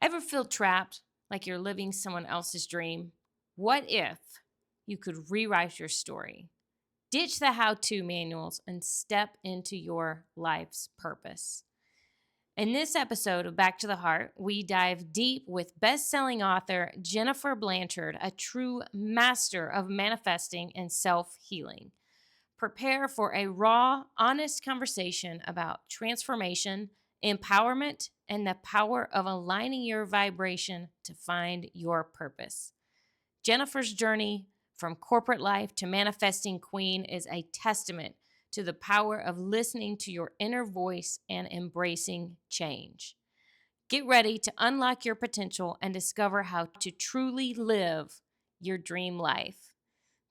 Ever feel trapped like you're living someone else's dream? What if you could rewrite your story? Ditch the how to manuals and step into your life's purpose. In this episode of Back to the Heart, we dive deep with best selling author Jennifer Blanchard, a true master of manifesting and self healing. Prepare for a raw, honest conversation about transformation, empowerment, and the power of aligning your vibration to find your purpose. Jennifer's journey from corporate life to manifesting queen is a testament to the power of listening to your inner voice and embracing change. Get ready to unlock your potential and discover how to truly live your dream life.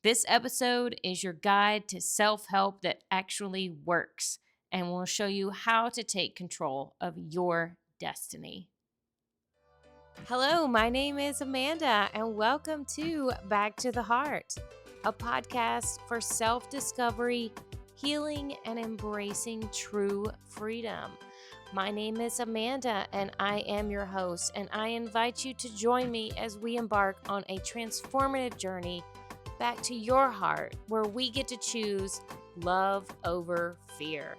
This episode is your guide to self-help that actually works and will show you how to take control of your destiny. Hello, my name is Amanda, and welcome to Back to the Heart, a podcast for self-discovery, healing, and embracing true freedom. My name is Amanda, and I am your host, and I invite you to join me as we embark on a transformative journey back to your heart, where we get to choose love over fear.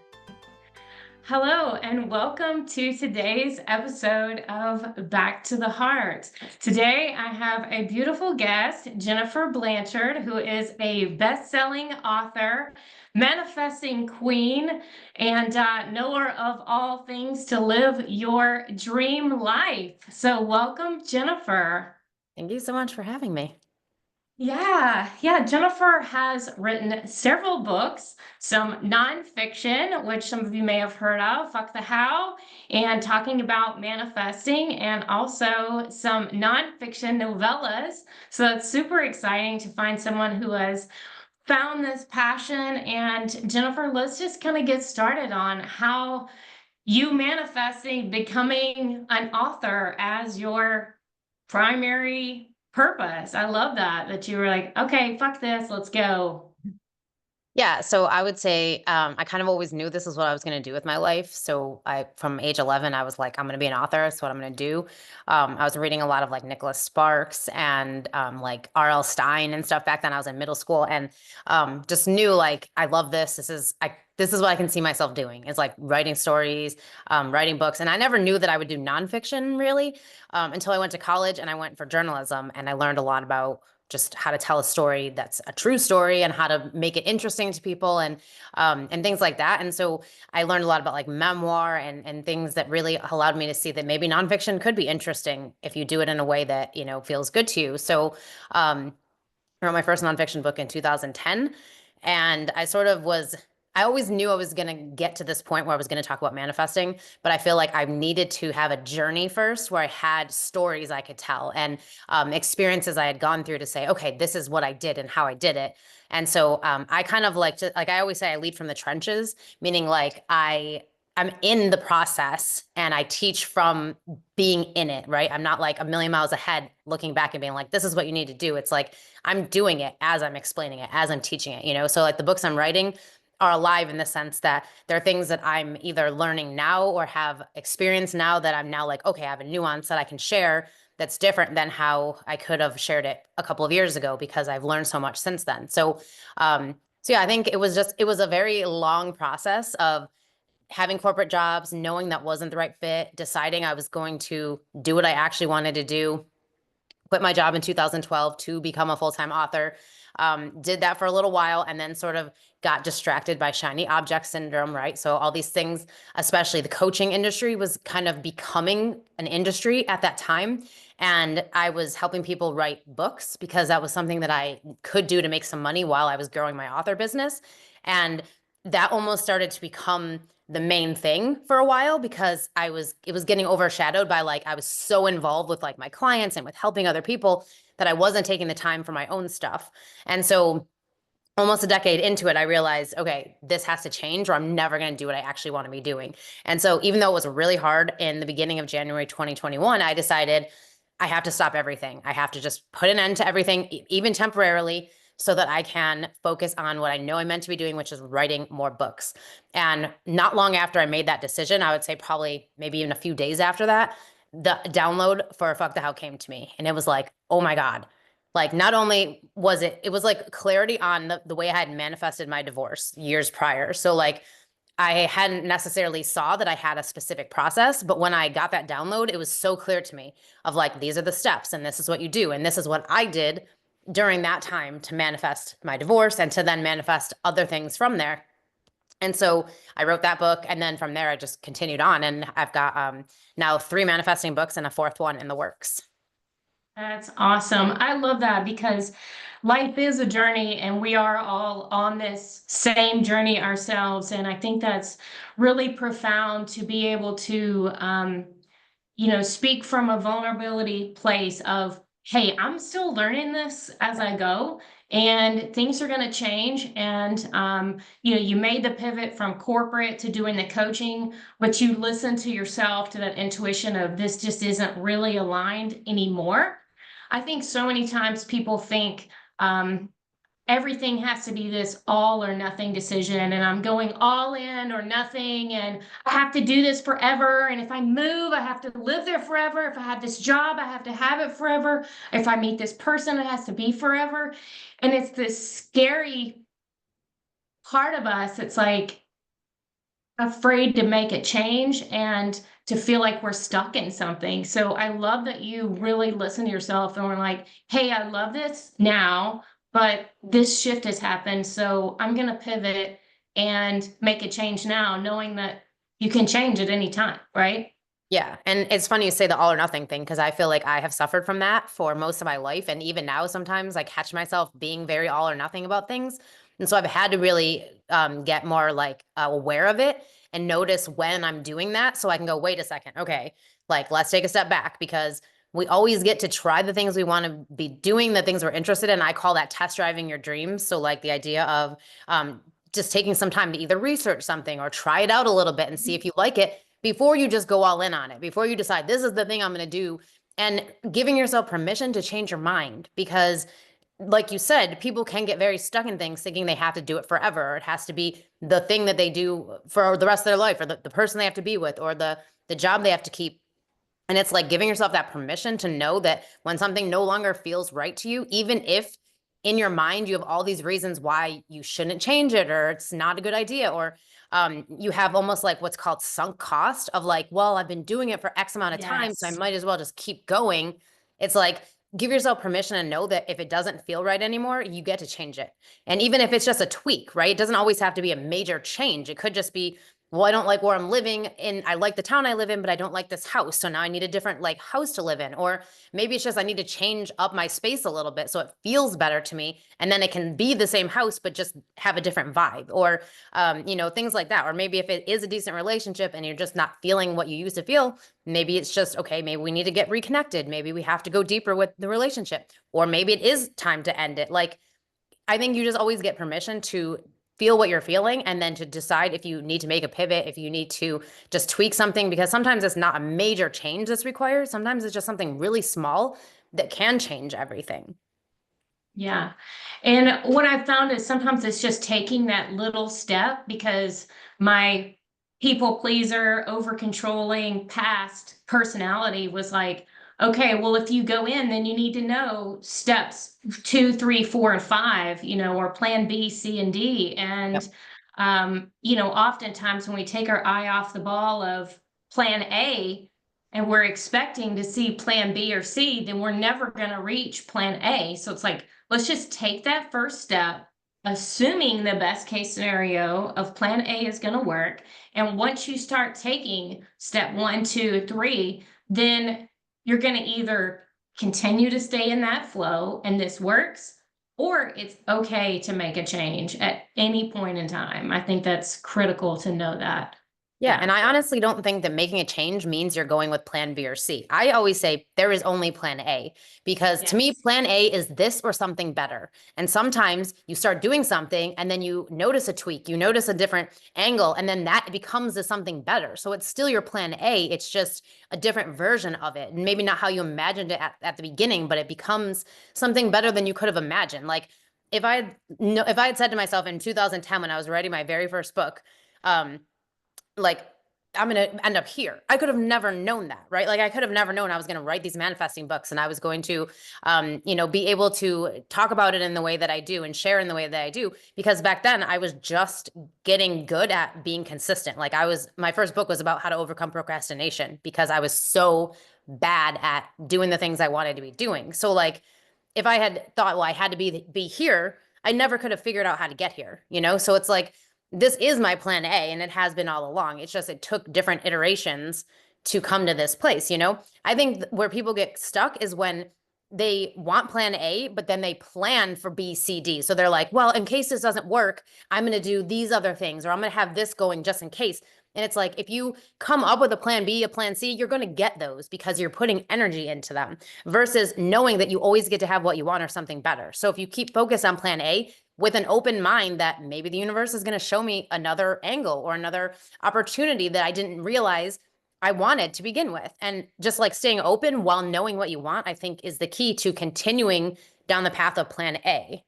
Hello, and welcome to today's episode of Back to the Heart. Today, I have a beautiful guest, Jennifer Blanchard, who is a best-selling author, manifesting queen, and knower of all things to live your dream life. So welcome, Jennifer. Thank you so much for having me. Yeah. Jennifer has written several books, some nonfiction, which some of you may have heard of, Fuck the How, and talking about manifesting, and also some nonfiction novellas. So it's super exciting to find someone who has found this passion. And Jennifer, let's just kind of get started on how you manifesting, becoming an author as your primary purpose. I love that you were like, okay, fuck this, let's go. Yeah, so I would say I kind of always knew this is what I was going to do with my life. So from age 11, I was like, I'm going to be an author. That's what I'm going to do. I was reading a lot of like Nicholas Sparks and like R.L. Stein and stuff back then. I was in middle school and just knew like, I love this. This is what I can see myself doing. It's like writing stories, writing books. And I never knew that I would do nonfiction really until I went to college and I went for journalism, and I learned a lot about just how to tell a story that's a true story and how to make it interesting to people and things like that. And so I learned a lot about like memoir and things that really allowed me to see that maybe nonfiction could be interesting if you do it in a way that, you know, feels good to you. So I wrote my first nonfiction book in 2010, and I always knew I was going to get to this point where I was going to talk about manifesting, but I feel like I needed to have a journey first where I had stories I could tell and experiences I had gone through to say, okay, this is what I did and how I did it. And so I kind of like to, like I always say, I lead from the trenches, meaning like I'm in the process and I teach from being in it, right? I'm not like a million miles ahead looking back and being like, this is what you need to do. It's like I'm doing it as I'm explaining it, as I'm teaching it, you know? So like the books I'm writing are alive in the sense that there are things that I'm either learning now or have experienced now that I'm now like, okay, I have a nuance that I can share that's different than how I could have shared it a couple of years ago because I've learned so much since then. So yeah, I think it was a very long process of having corporate jobs, knowing that wasn't the right fit, deciding I was going to do what I actually wanted to do, quit my job in 2012 to become a full-time author. Did that for a little while and then sort of got distracted by shiny object syndrome, right? So all these things, especially the coaching industry, was kind of becoming an industry at that time. And I was helping people write books because that was something that I could do to make some money while I was growing my author business. And that almost started to become the main thing for a while because it was getting overshadowed by like, I was so involved with like my clients and with helping other people that I wasn't taking the time for my own stuff. And so almost a decade into it, I realized, okay, this has to change or I'm never going to do what I actually want to be doing. And so even though it was really hard in the beginning of January 2021, I decided I have to stop everything. I have to just put an end to everything, even temporarily, so that I can focus on what I know I'm meant to be doing, which is writing more books. And not long after I made that decision, I would say probably maybe even a few days after that, the download for Fuck the How came to me. And it was like, oh my God. Like, not only was it was like clarity on the way I had manifested my divorce years prior. So like I hadn't necessarily saw that I had a specific process, but when I got that download, it was so clear to me of like, these are the steps and this is what you do. And this is what I did during that time to manifest my divorce and to then manifest other things from there. And so I wrote that book, and then from there I just continued on, and I've got now 3 manifesting books and a 4th one in the works. That's awesome. I love that because life is a journey and we are all on this same journey ourselves. And I think that's really profound to be able to, speak from a vulnerability place of, hey, I'm still learning this as I go, and things are going to change. And, you made the pivot from corporate to doing the coaching, but you listen to yourself, to that intuition of this just isn't really aligned anymore. I think so many times people think, everything has to be this all or nothing decision, and I'm going all in or nothing, and I have to do this forever, and if I move I have to live there forever, if I have this job I have to have it forever, if I meet this person it has to be forever. And it's this scary part of us. It's like afraid to make a change and to feel like we're stuck in something. So I love that you really listen to yourself and were like, hey, I love this now, but this shift has happened. So I'm going to pivot and make a change now, knowing that you can change at any time, right? Yeah. And it's funny you say the all or nothing thing, because I feel like I have suffered from that for most of my life. And even now, sometimes I catch myself being very all or nothing about things. And so I've had to really get more like aware of it and notice when I'm doing that, so I can go, wait a second. Okay. Like, let's take a step back, because we always get to try the things we want to be doing, the things we're interested in. I call that test driving your dreams. So like the idea of just taking some time to either research something or try it out a little bit and see if you like it before you just go all in on it, before you decide this is the thing I'm going to do, and giving yourself permission to change your mind. Because like you said, people can get very stuck in things thinking they have to do it forever, or it has to be the thing that they do for the rest of their life, or the person they have to be with, or the job they have to keep. And it's like giving yourself that permission to know that when something no longer feels right to you, even if in your mind you have all these reasons why you shouldn't change it, or it's not a good idea, or you have almost like what's called sunk cost of like, well, I've been doing it for X amount of time, so I Yes. might as well just keep going. It's like, give yourself permission and know that if it doesn't feel right anymore, you get to change it. And even if it's just a tweak, right? It doesn't always have to be a major change. It could just be, well, I don't like where I'm living and I like the town I live in, but I don't like this house. So now I need a different like house to live in. Or maybe it's just I need to change up my space a little bit so it feels better to me. And then it can be the same house, but just have a different vibe, or, things like that. Or maybe if it is a decent relationship and you're just not feeling what you used to feel, maybe it's just, okay, maybe we need to get reconnected. Maybe we have to go deeper with the relationship, or maybe it is time to end it. Like, I think you just always get permission to feel what you're feeling, and then to decide if you need to make a pivot, if you need to just tweak something, because sometimes it's not a major change that's required. Sometimes it's just something really small that can change everything. Yeah. And what I've found is sometimes it's just taking that little step, because my people pleaser, over controlling past personality was like, okay, well, if you go in, then you need to know steps 2, 3, 4, and 5, or plan B, C, and D. Yep. And, oftentimes when we take our eye off the ball of plan A, and we're expecting to see plan B or C, then we're never going to reach plan A. So it's like, let's just take that first step, assuming the best case scenario of plan A is going to work. And once you start taking step 1, 2, 3, then you're going to either continue to stay in that flow and this works, or it's okay to make a change at any point in time. I think that's critical to know that. Yeah, Yeah. and I honestly don't think that making a change means you're going with plan B or C. I always say there is only plan A, because to me, Yes. plan A is this or something better. And sometimes you start doing something and then you notice a tweak, you notice a different angle, and then that becomes a something better. So it's still your plan A, it's just a different version of it. And maybe not how you imagined it at the beginning, but it becomes something better than you could have imagined. Like, if I had said to myself in 2010 when I was writing my very first book, um, like, I'm going to end up here. I could have never known that, right? Like I could have never known I was going to write these manifesting books and I was going to, be able to talk about it in the way that I do and share in the way that I do. Because back then I was just getting good at being consistent. Like my first book was about how to overcome procrastination because I was so bad at doing the things I wanted to be doing. So like, if I had thought, well, I had to be here, I never could have figured out how to get here, you know? So it's like, this is my plan A and it has been all along. It's just, it took different iterations to come to this place, you know? I think where people get stuck is when they want plan A, but then they plan for B, C, D. So they're like, well, in case this doesn't work, I'm going to do these other things, or I'm going to have this going just in case. And it's like, if you come up with a plan B, a plan C, you're going to get those because you're putting energy into them versus knowing that you always get to have what you want or something better. So if you keep focused on plan A with an open mind that maybe the universe is going to show me another angle or another opportunity that I didn't realize I wanted to begin with. And just like staying open while knowing what you want, I think is the key to continuing down the path of plan A.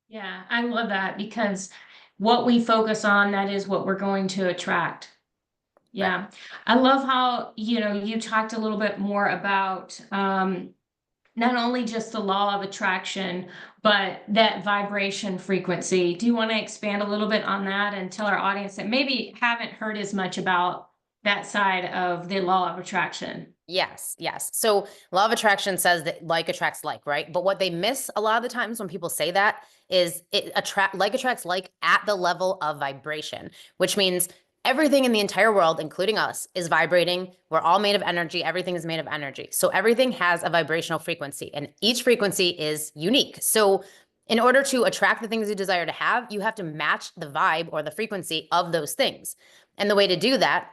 Yeah, I love that because what we focus on, that is what we're going to attract. Right. Yeah. I love how, you talked a little bit more about not only just the law of attraction, but that vibration frequency. Do you want to expand a little bit on that and tell our audience that maybe haven't heard as much about that side of the law of attraction? Yes, yes. So law of attraction says that like attracts like, right? But what they miss a lot of the times when people say that is like attracts like at the level of vibration, which means everything in the entire world, including us, is vibrating. We're all made of energy. Everything is made of energy. So everything has a vibrational frequency and each frequency is unique. So in order to attract the things you desire to have, you have to match the vibe or the frequency of those things. And the way to do that,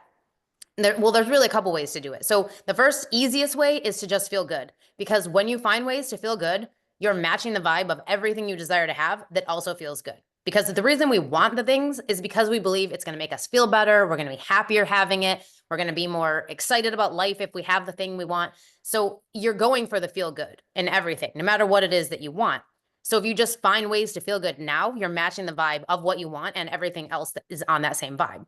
there's really a couple ways to do it. So the first easiest way is to just feel good, because when you find ways to feel good, you're matching the vibe of everything you desire to have that also feels good. Because the reason we want the things is because we believe it's going to make us feel better. We're going to be happier having it. We're going to be more excited about life if we have the thing we want. So you're going for the feel good in everything, no matter what it is that you want. So if you just find ways to feel good now, you're matching the vibe of what you want and everything else that is on that same vibe.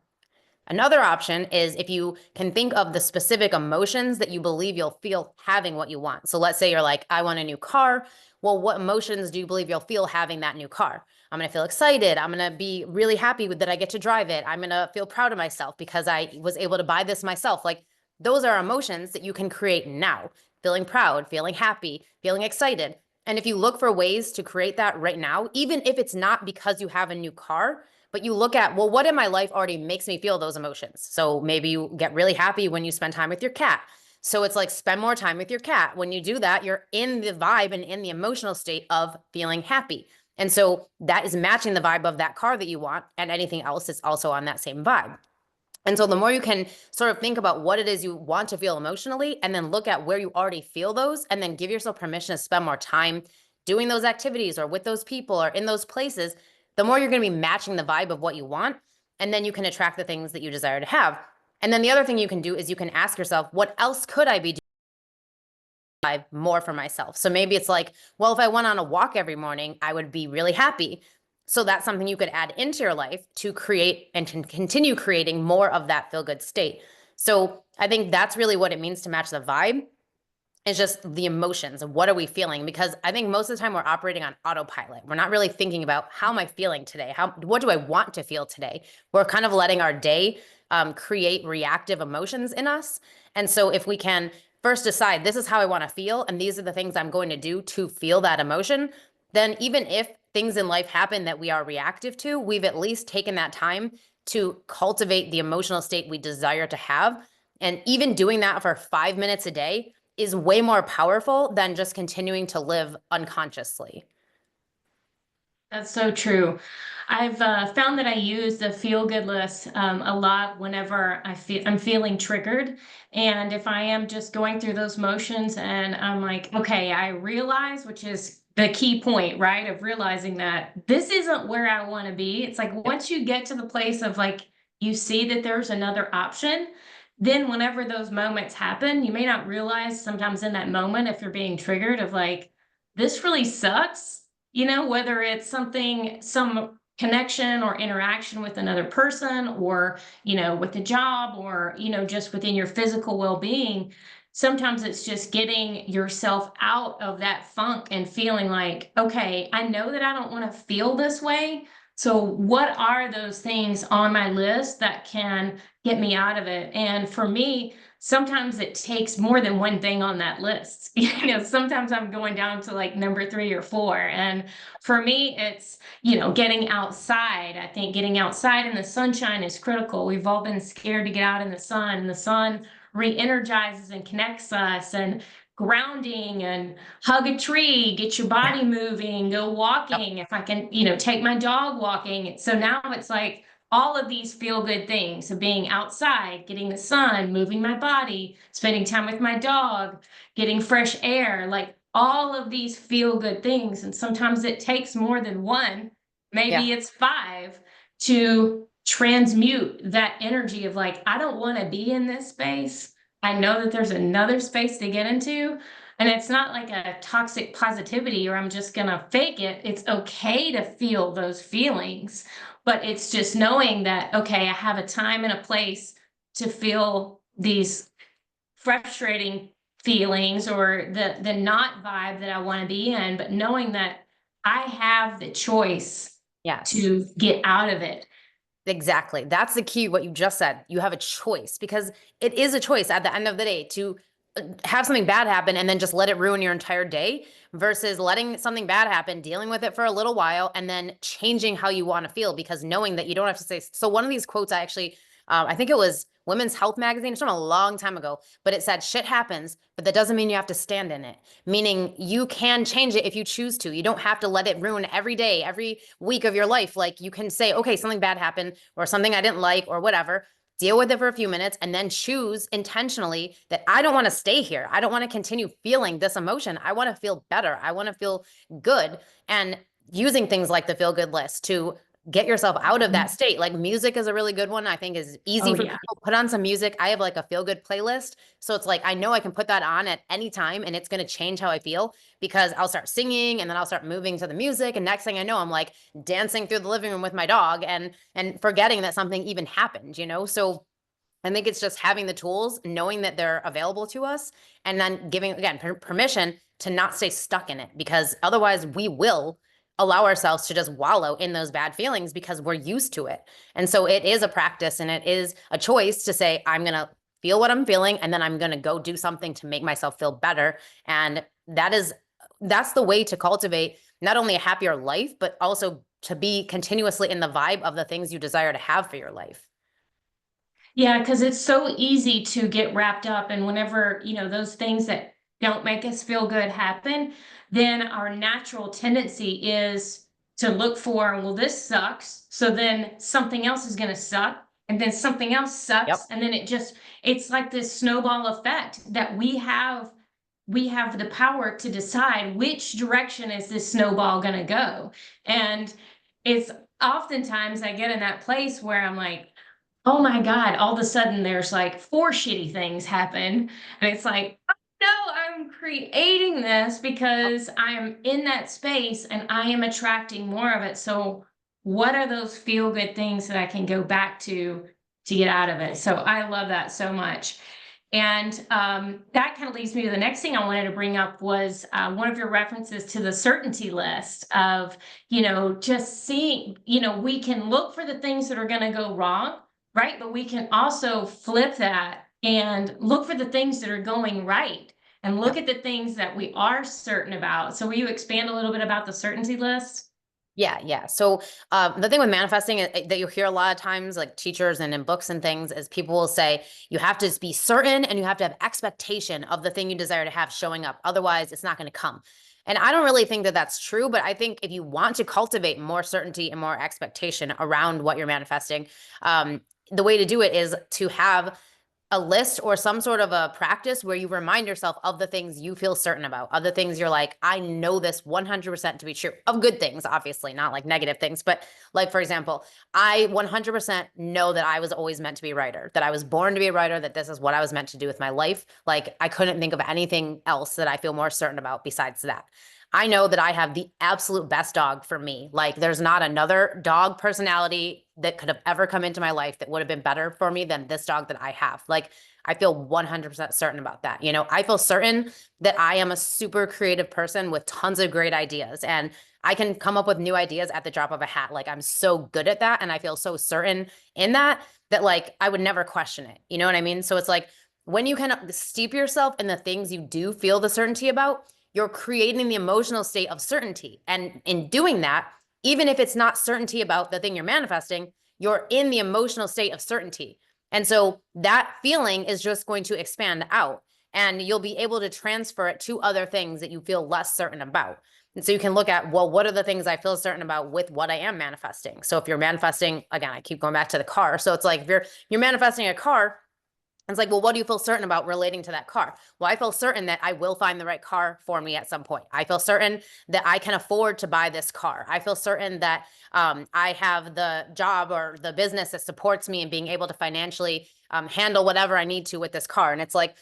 Another option is if you can think of the specific emotions that you believe you'll feel having what you want. So let's say you're like, I want a new car. Well, what emotions do you believe you'll feel having that new car? I'm going to feel excited. I'm going to be really happy that I get to drive it. I'm going to feel proud of myself because I was able to buy this myself. Like those are emotions that you can create now. Feeling proud, feeling happy, feeling excited. And if you look for ways to create that right now, even if it's not because you have a new car, but you look at, well, what in my life already makes me feel those emotions? So maybe you get really happy when you spend time with your cat. So it's like spend more time with your cat. When you do that, you're in the vibe and in the emotional state of feeling happy. And so that is matching the vibe of that car that you want, and anything else is also on that same vibe. And so the more you can sort of think about what it is you want to feel emotionally, and then look at where you already feel those, and then give yourself permission to spend more time doing those activities or with those people or in those places, the more you're going to be matching the vibe of what you want. And then you can attract the things that you desire to have. And then the other thing you can do is you can ask yourself, what else could I be doing more for myself? So maybe it's like, well, if I went on a walk every morning, I would be really happy. So that's something you could add into your life to create and to continue creating more of that feel good state. So I think that's really what it means to match the vibe. It's just the emotions of what are we feeling? Because I think most of the time we're operating on autopilot. We're not really thinking about how am I feeling today? What do I want to feel today? We're kind of letting our day create reactive emotions in us. And so if we can first decide this is how I want to feel, and these are the things I'm going to do to feel that emotion, then even if things in life happen that we are reactive to, we've at least taken that time to cultivate the emotional state we desire to have. And even doing that for 5 minutes a day is way more powerful than just continuing to live unconsciously. That's so true. I've found that I use the feel good list a lot whenever I'm feeling triggered, and if I am just going through those motions, and I'm like, okay, I realize, which is the key point, right, of realizing that this isn't where I want to be. It's like once you get to the place of like you see that there's another option, then whenever those moments happen, you may not realize sometimes in that moment if you're being triggered of like this really sucks, whether it's some connection or interaction with another person, or with a job, or just within your physical well-being. Sometimes it's just getting yourself out of that funk and feeling like, okay, I know that I don't want to feel this way, so what are those things on my list that can get me out of it? And for me, sometimes it takes more than one thing on that list. Sometimes I'm going down to like number 3 or 4. And for me, it's, getting outside. I think getting outside in the sunshine is critical. We've all been scared to get out in the sun, and the sun re-energizes and connects us. And grounding, and hug a tree, get your Yeah. body moving, go Yep. walking. If I can, take my dog walking. So now it's like all of these feel good things of being outside, getting the sun, moving my body, spending time with my dog, getting fresh air, like all of these feel good things. And sometimes it takes more than one, Yeah. maybe it's 5, to transmute that energy of like, I don't want to be in this space. I know that there's another space to get into. And it's not like a toxic positivity or I'm just going to fake it. It's okay to feel those feelings, but it's just knowing that, okay, I have a time and a place to feel these frustrating feelings, or the not vibe that I want to be in, but knowing that I have the choice Yes. to get out of it. Exactly. That's the key, what you just said. You have a choice, because it is a choice at the end of the day to have something bad happen and then just let it ruin your entire day, versus letting something bad happen, dealing with it for a little while, and then changing how you want to feel, because knowing that you don't have to say. So one of these quotes, I actually, I think it was Women's Health magazine. It's from a long time ago, but it said, "Shit happens, but that doesn't mean you have to stand in it." Meaning you can change it if you choose to. You don't have to let it ruin every day, every week of your life. Like, you can say, okay, something bad happened, or something I didn't like, or whatever. Deal with it for a few minutes, and then choose intentionally that I don't want to stay here. I don't want to continue feeling this emotion. I want to feel better. I want to feel good. And using things like the feel good list to get yourself out of that Mhm. state. Like, music is a really good one. I think is easy Oh for yeah. people. Put on some music. I have like a feel good playlist. So it's like, I know I can put that on at any time and it's going to change how I feel, because I'll start singing and then I'll start moving to the music. And next thing I know, I'm like dancing through the living room with my dog, and forgetting that something even happened. So I think it's just having the tools, knowing that they're available to us, and then giving, again, permission to not stay stuck in it, because otherwise we will allow ourselves to just wallow in those bad feelings because we're used to it. And so it is a practice, and it is a choice to say, I'm going to feel what I'm feeling, and then I'm going to go do something to make myself feel better. And that's the way to cultivate not only a happier life, but also to be continuously in the vibe of the things you desire to have for your life. Yeah, because it's so easy to get wrapped up. And whenever, those things that don't make us feel good happen, then our natural tendency is to look for, well, this sucks. So then something else is going to suck. And then something else sucks. Yep. And then it's like this snowball effect that we have the power to decide which direction is this snowball going to go. And it's oftentimes I get in that place where I'm like, oh my God, all of a sudden there's like 4 shitty things happen. And it's like, oh no, I'm creating this because I am in that space and I am attracting more of it. So, what are those feel good things that I can go back to get out of it? So, I love that so much. And that kind of leads me to the next thing I wanted to bring up was one of your references to the certainty list of, just seeing, we can look for the things that are going to go wrong, right? But we can also flip that and look for the things that are going right and look Yep. at the things that we are certain about. So will you expand a little bit about the certainty list? Yeah, yeah. So the thing with manifesting that you hear a lot of times, like teachers and in books and things, is people will say you have to be certain and you have to have expectation of the thing you desire to have showing up. Otherwise, it's not going to come. And I don't really think that that's true, but I think if you want to cultivate more certainty and more expectation around what you're manifesting, the way to do it is to have a list or some sort of a practice where you remind yourself of the things you feel certain about, of the things you're like, I know this 100% to be true, of good things, obviously, not like negative things. But like, for example, I 100% know that I was always meant to be a writer, that I was born to be a writer, that this is what I was meant to do with my life. Like, I couldn't think of anything else that I feel more certain about besides that. I know that I have the absolute best dog for me. Like there's not another dog personality that could have ever come into my life that would have been better for me than this dog that I have. Like I feel 100% certain about that. You know, I feel certain that I am a super creative person with tons of great ideas, and I can come up with new ideas at the drop of a hat. Like I'm so good at that, and I feel so certain in that that like I would never question it. You know what I mean? So it's like when you can steep yourself in the things you do feel the certainty about, you're creating the emotional state of certainty. And in doing that, even if it's not certainty about the thing you're manifesting, you're in the emotional state of certainty. And so that feeling is just going to expand out, and you'll be able to transfer it to other things that you feel less certain about. And so you can look at, well, what are the things I feel certain about with what I am manifesting? So if you're manifesting, again, I keep going back to the car. So it's like if you're manifesting a car, it's like, well, what do you feel certain about relating to that car? Well, I feel certain that I will find the right car for me at some point. I feel certain that I can afford to buy this car. I feel certain that I have the job or the business that supports me in being able to financially handle whatever I need to with this car. And it's like,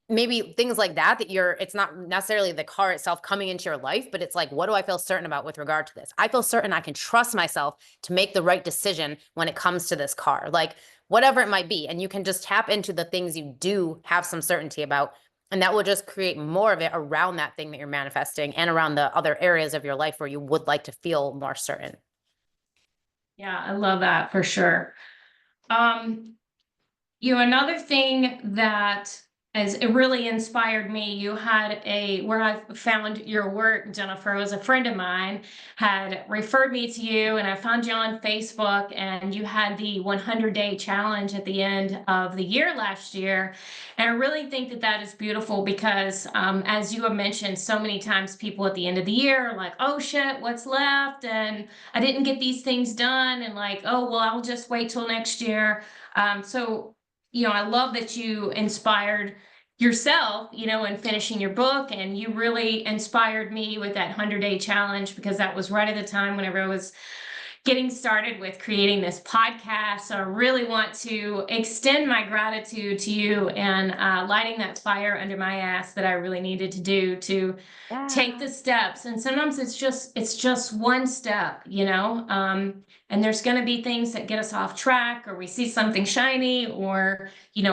maybe things like that, it's not necessarily the car itself coming into your life, but it's like, what do I feel certain about with regard to this? I feel certain I can trust myself to make the right decision when it comes to this car, like whatever it might be. And you can just tap into the things you do have some certainty about, and that will just create more of it around that thing that you're manifesting and around the other areas of your life where you would like to feel more certain. Yeah, I love that for sure. Um, Another thing that as it really inspired me, you had where I found your work, Jennifer, was a friend of mine had referred me to you, and I found you on Facebook, and you had the 100-day challenge at the end of the year last year. And I really think that that is beautiful because, as you have mentioned so many times, people at the end of the year are like, oh shit, what's left? And I didn't get these things done. And like, oh, well, I'll just wait till next year. I love that you inspired yourself, in finishing your book, and you really inspired me with that 100-day challenge because that was right at the time whenever I was getting started with creating this podcast. So I really want to extend my gratitude to you and lighting that fire under my ass that I really needed to do to take Yeah. the steps. And sometimes it's just one step, and there's going to be things that get us off track, or we see something shiny, or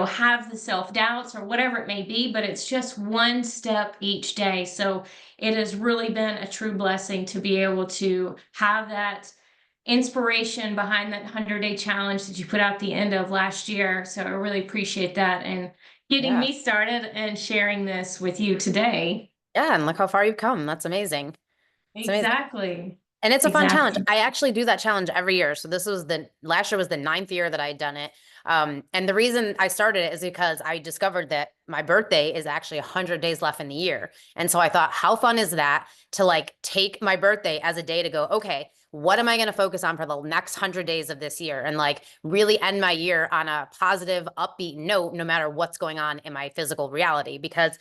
have the self-doubts or whatever it may be, but it's just one step each day. So it has really been a true blessing to be able to have that inspiration behind that 100-day challenge that you put out the end of last year. So I really appreciate that and getting me Yes. started and sharing this with you today. Yeah. And look how far you've come. That's amazing. It's amazing. Exactly. And it's a fun challenge. Exactly. I actually do that challenge every year. So last year was the ninth year that I had done it. And the reason I started it is because I discovered that my birthday is actually 100 days left in the year. And so I thought, how fun is that to like take my birthday as a day to go, okay, what am I going to focus on for the next 100 days of this year? And like really end my year on a positive, upbeat note, no matter what's going on in my physical reality. Because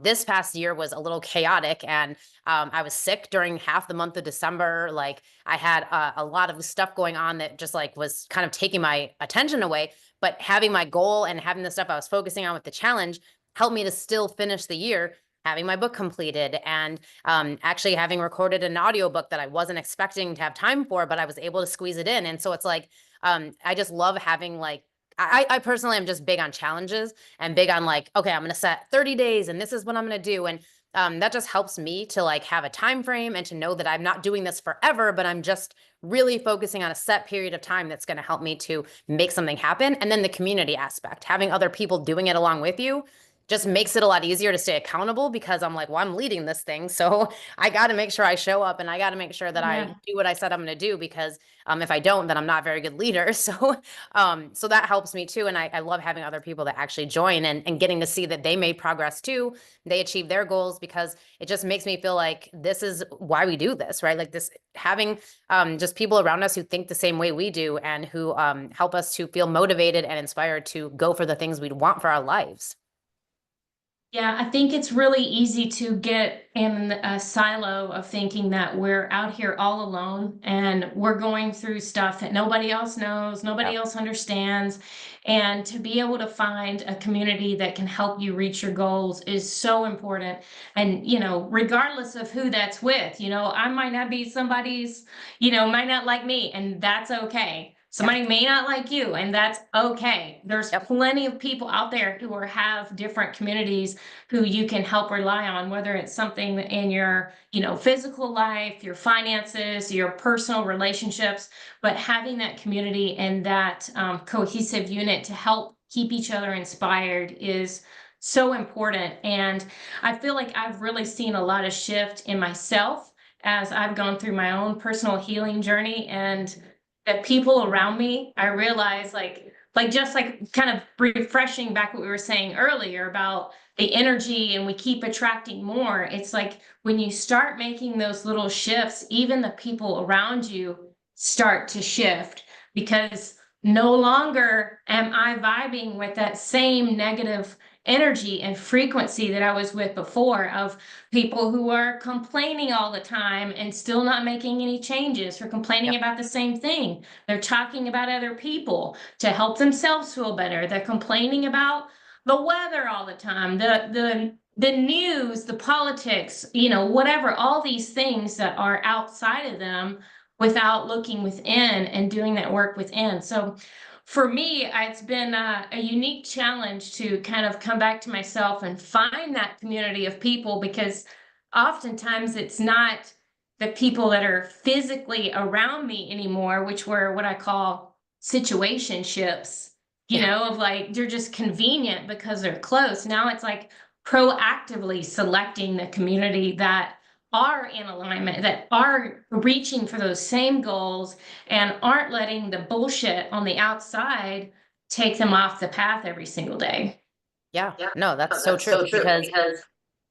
this past year was a little chaotic, and I was sick during half the month of December. Like I had a lot of stuff going on that just like was kind of taking my attention away. But having my goal and having the stuff I was focusing on with the challenge helped me to still finish the year, having my book completed, and actually having recorded an audiobook that I wasn't expecting to have time for, but I was able to squeeze it in. And so it's like, I just love having like, I personally am just big on challenges and big on like, okay, I'm going to set 30 days and this is what I'm going to do. And that just helps me to like have a time frame and to know that I'm not doing this forever, but I'm just really focusing on a set period of time that's going to help me to make something happen. And then the community aspect, having other people doing it along with you just makes it a lot easier to stay accountable, because I'm like, well, I'm leading this thing. So I got to make sure I show up, and I got to make sure that I Yeah. do what I said I'm going to do, because if I don't, then I'm not a very good leader. So that helps me too. And I love having other people that actually join, and getting to see that they made progress too. They achieve their goals, because it just makes me feel like this is why we do this, right? Like this, having just people around us who think the same way we do, and who help us to feel motivated and inspired to go for the things we want for our lives. Yeah, I think it's really easy to get in a silo of thinking that we're out here all alone and we're going through stuff that nobody else knows, nobody Yep. else understands. And to be able to find a community that can help you reach your goals is so important. And, regardless of who that's with, I might not be somebody's, might not like me, and that's okay. Yep. Somebody may not like you, and that's okay. There's Yep. plenty of people out there who have different communities who you can help rely on, whether it's something in your, physical life, your finances, your personal relationships, but having that community and that cohesive unit to help keep each other inspired is so important. And I feel like I've really seen a lot of shift in myself as I've gone through my own personal healing journey, and that people around me, I realize, just like kind of refreshing back what we were saying earlier about the energy, and we keep attracting more. It's like when you start making those little shifts, even the people around you start to shift, because no longer am I vibing with that same negative energy and frequency that I was with before, of people who are complaining all the time and still not making any changes, or complaining Yep. about the same thing. They're talking about other people to help themselves feel better. They're complaining about the weather all the time, the news, the politics, whatever, all these things that are outside of them, without looking within and doing that work within. So for me, it's been a unique challenge to kind of come back to myself and find that community of people, because oftentimes it's not the people that are physically around me anymore, which were what I call situationships, Yeah. of like they're just convenient because they're close. Now it's like proactively selecting the community that are in alignment, that are reaching for those same goals, and aren't letting the bullshit on the outside take them off the path every single day. Yeah. Yeah, No, that's so that's true so true because because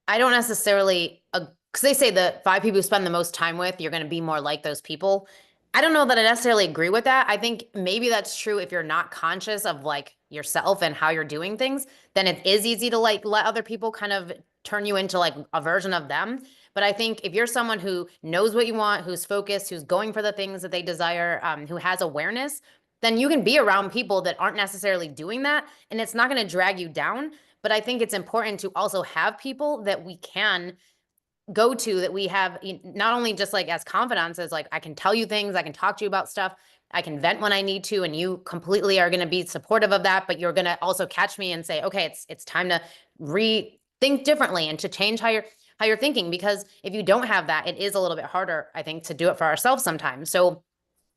I don't necessarily, because they say the five people you spend the most time with, you're going to be more like those people. I don't know that I necessarily agree with that. I think maybe that's true if you're not conscious of like yourself and how you're doing things, then it is easy to like let other people kind of turn you into like a version of them. But I think if you're someone who knows what you want, who's focused, who's going for the things that they desire, who has awareness, then you can be around people that aren't necessarily doing that, and it's not going to drag you down. But I think it's important to also have people that we can go to, that we have not only just like as confidants, as like I can tell you things, I can talk to you about stuff, I can vent when I need to, and you completely are going to be supportive of that, but you're going to also catch me and say, okay, it's time to rethink differently and to change how you're thinking, because if you don't have that, it is a little bit harder, I think, to do it for ourselves sometimes. So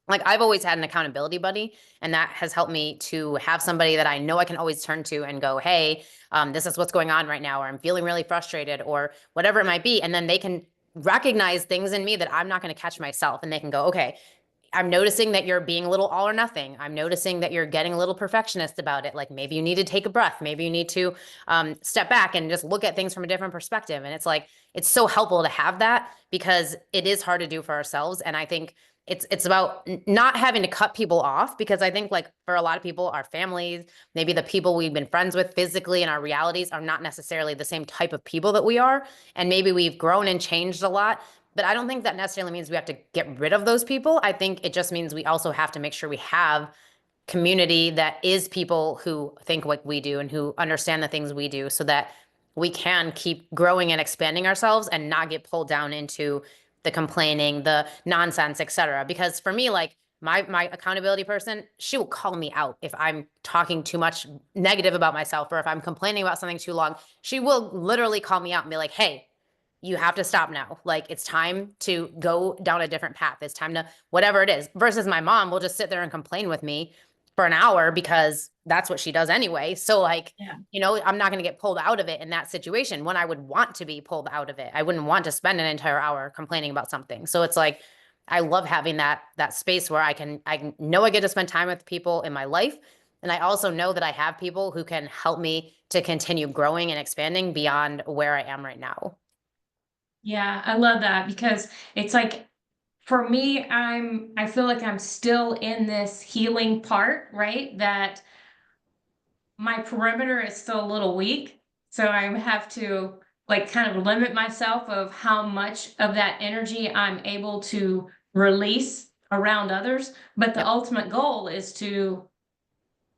like I've always had an accountability buddy, and that has helped me to have somebody that I know I can always turn to and go, hey, this is what's going on right now, or I'm feeling really frustrated, or whatever it might be. And then they can recognize things in me that I'm not going to catch myself, and they can go, okay, I'm noticing that you're being a little all or nothing. I'm noticing that you're getting a little perfectionist about it. Like maybe you need to take a breath. Maybe you need to step back and just look at things from a different perspective. And it's like, it's so helpful to have that, because it is hard to do for ourselves. And I think it's about not having to cut people off, because I think like for a lot of people, our families, maybe the people we've been friends with physically in our realities are not necessarily the same type of people that we are. And maybe we've grown and changed a lot. But I don't think that necessarily means we have to get rid of those people. I think it just means we also have to make sure we have community that is people who think like we do and who understand the things we do, so that we can keep growing and expanding ourselves and not get pulled down into the complaining, the nonsense, etc. Because for me, like my accountability person, she will call me out if I'm talking too much negative about myself, or if I'm complaining about something too long. She will literally call me out and be like, hey, you have to stop now. Like it's time to go down a different path. It's time to whatever it is. Versus my mom will just sit there and complain with me for an hour because that's what she does anyway. So like, Yeah. I'm not going to get pulled out of it in that situation when I would want to be pulled out of it. I wouldn't want to spend an entire hour complaining about something. So it's like I love having that space where I know I get to spend time with people in my life, and I also know that I have people who can help me to continue growing and expanding beyond where I am right now. Yeah, I love that, because it's like for me, I feel like I'm still in this healing part, right? That my perimeter is still a little weak. So I have to like kind of limit myself of how much of that energy I'm able to release around others. But the Yep. ultimate goal is to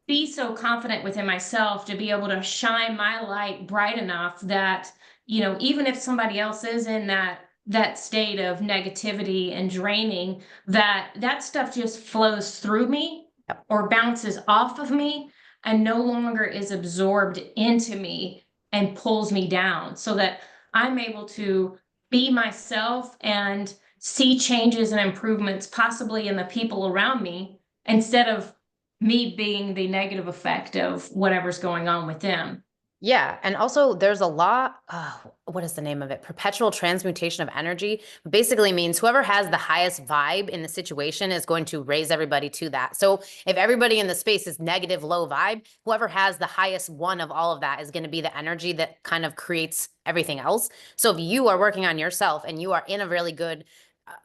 be so confident within myself to be able to shine my light bright enough that, even if somebody else is in that state of negativity and draining, that stuff just flows through me Yep. or bounces off of me and no longer is absorbed into me and pulls me down, so that I'm able to be myself and see changes and improvements possibly in the people around me, instead of me being the negative effect of whatever's going on with them. Yeah. And also, there's a law. What is the name of it? Perpetual transmutation of energy. Basically means whoever has the highest vibe in the situation is going to raise everybody to that. So if everybody in the space is negative, low vibe, whoever has the highest one of all of that is going to be the energy that kind of creates everything else. So if you are working on yourself and you are in a really good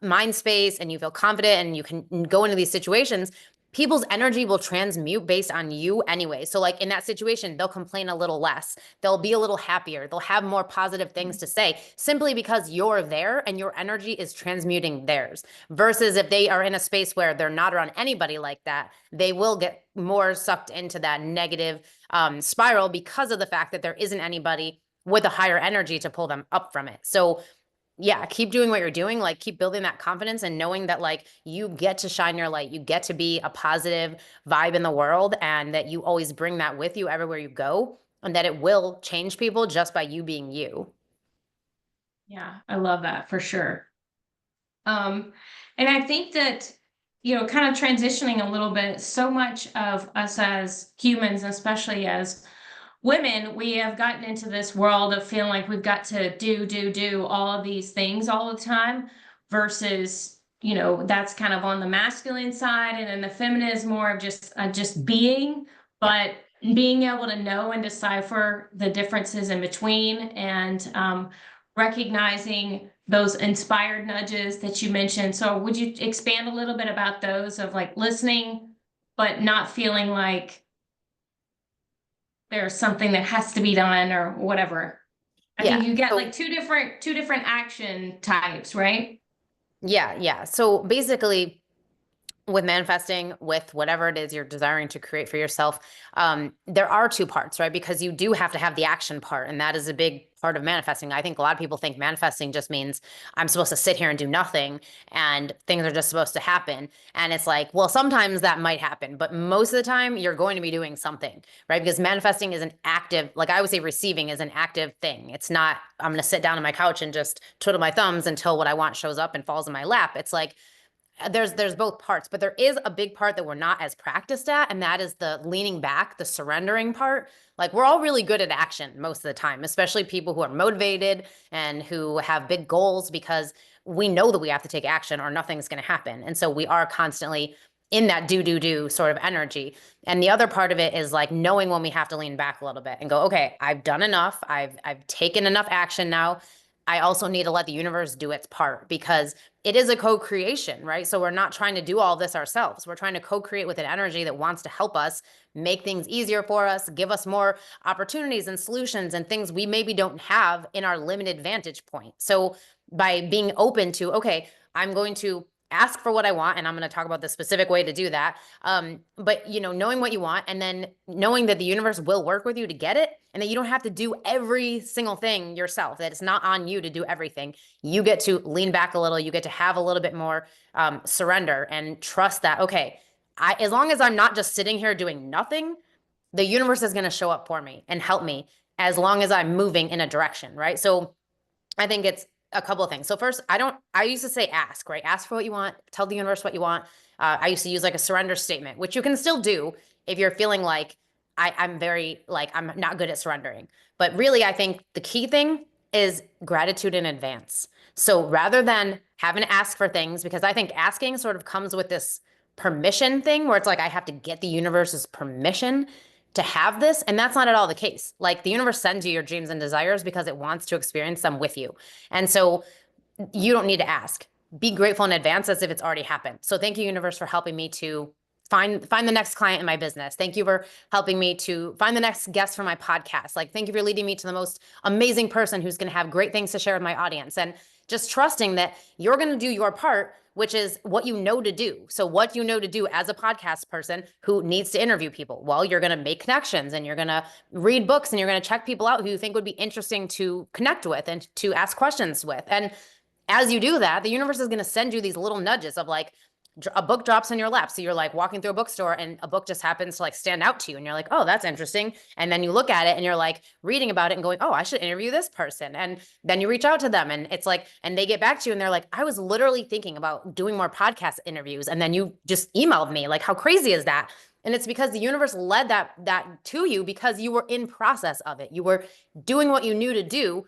mind space and you feel confident and you can go into these situations, people's energy will transmute based on you anyway. So like in that situation, they'll complain a little less. They'll be a little happier. They'll have more positive things to say simply because you're there and your energy is transmuting theirs. Versus if they are in a space where they're not around anybody like that, they will get more sucked into that negative spiral because of the fact that there isn't anybody with a higher energy to pull them up from it. So yeah, keep doing what you're doing. Like, keep building that confidence and knowing that, like, you get to shine your light. You get to be a positive vibe in the world, and that you always bring that with you everywhere you go, and that it will change people just by you being you. Yeah, I love that for sure. Um, and I think that, kind of transitioning a little bit, so much of us as humans, especially as women, we have gotten into this world of feeling like we've got to do all of these things all the time, versus, that's kind of on the masculine side, and then the feminine is more of just being, Yeah. but being able to know and decipher the differences in between, and recognizing those inspired nudges that you mentioned. So would you expand a little bit about those, of like listening but not feeling like there's something that has to be done or whatever? I Yeah. think you get like So two different action types, right? yeah, yeah. So basically, with manifesting, with whatever it is you're desiring to create for yourself, there are two parts, right? Because you do have to have the action part, and that is a big part of manifesting. I think a lot of people think manifesting just means I'm supposed to sit here and do nothing and things are just supposed to happen. And it's like, well, sometimes that might happen, but most of the time you're going to be doing something, right? Because manifesting is an active, like I would say, receiving is an active thing. It's not, I'm going to sit down on my couch and just twiddle my thumbs until what I want shows up and falls in my lap. It's like, there's both parts, but there is a big part that we're not as practiced at, and that is the leaning back, the surrendering part. Like, we're all really good at action most of the time, especially people who are motivated and who have big goals, because we know that we have to take action or nothing's going to happen. And so we are constantly in that do sort of energy. And the other part of it is like knowing when we have to lean back a little bit and go, okay, I've done enough. I've taken enough action now. I also need to let the universe do its part, because it is a co-creation, right? So we're not trying to do all this ourselves. We're trying to co-create with an energy that wants to help us make things easier for us, give us more opportunities and solutions and things we maybe don't have in our limited vantage point. So by being open to, okay, I'm going to ask for what I want, and I'm going to talk about the specific way to do that. But knowing what you want, and then knowing that the universe will work with you to get it, and that you don't have to do every single thing yourself, that it's not on you to do everything. You get to lean back a little. You get to have a little bit more surrender and trust that, okay, as long as I'm not just sitting here doing nothing, the universe is going to show up for me and help me, as long as I'm moving in a direction, right? So I think it's a couple of things. So first, I used to say ask, right? Ask for what you want, tell the universe what you want. I used to use like a surrender statement, which you can still do if you're feeling like I'm very, like, I'm not good at surrendering. But really, I think the key thing is gratitude in advance. So rather than having to ask for things, because I think asking sort of comes with this permission thing where it's like I have to get the universe's permission to have this. And that's not at all the case. Like, the universe sends you your dreams and desires because it wants to experience them with you. And so you don't need to ask. Be grateful in advance as if it's already happened. So thank you, universe, for helping me to find the next client in my business. Thank you for helping me to find the next guest for my podcast. Like, thank you for leading me to the most amazing person who's going to have great things to share with my audience. And just trusting that you're going to do your part, which is what you know to do. So what you know to do as a podcast person who needs to interview people. Well, you're going to make connections and you're going to read books and you're going to check people out who you think would be interesting to connect with and to ask questions with. And as you do that, the universe is going to send you these little nudges of like, a book drops in your lap. So you're like walking through a bookstore and a book just happens to like stand out to you. And you're like, oh, that's interesting. And then you look at it and you're like reading about it and going, oh, I should interview this person. And then you reach out to them and it's like, and they get back to you and they're like, I was literally thinking about doing more podcast interviews. And then you just emailed me. Like, how crazy is that? And it's because the universe led that to you because you were in process of it. You were doing what you knew to do,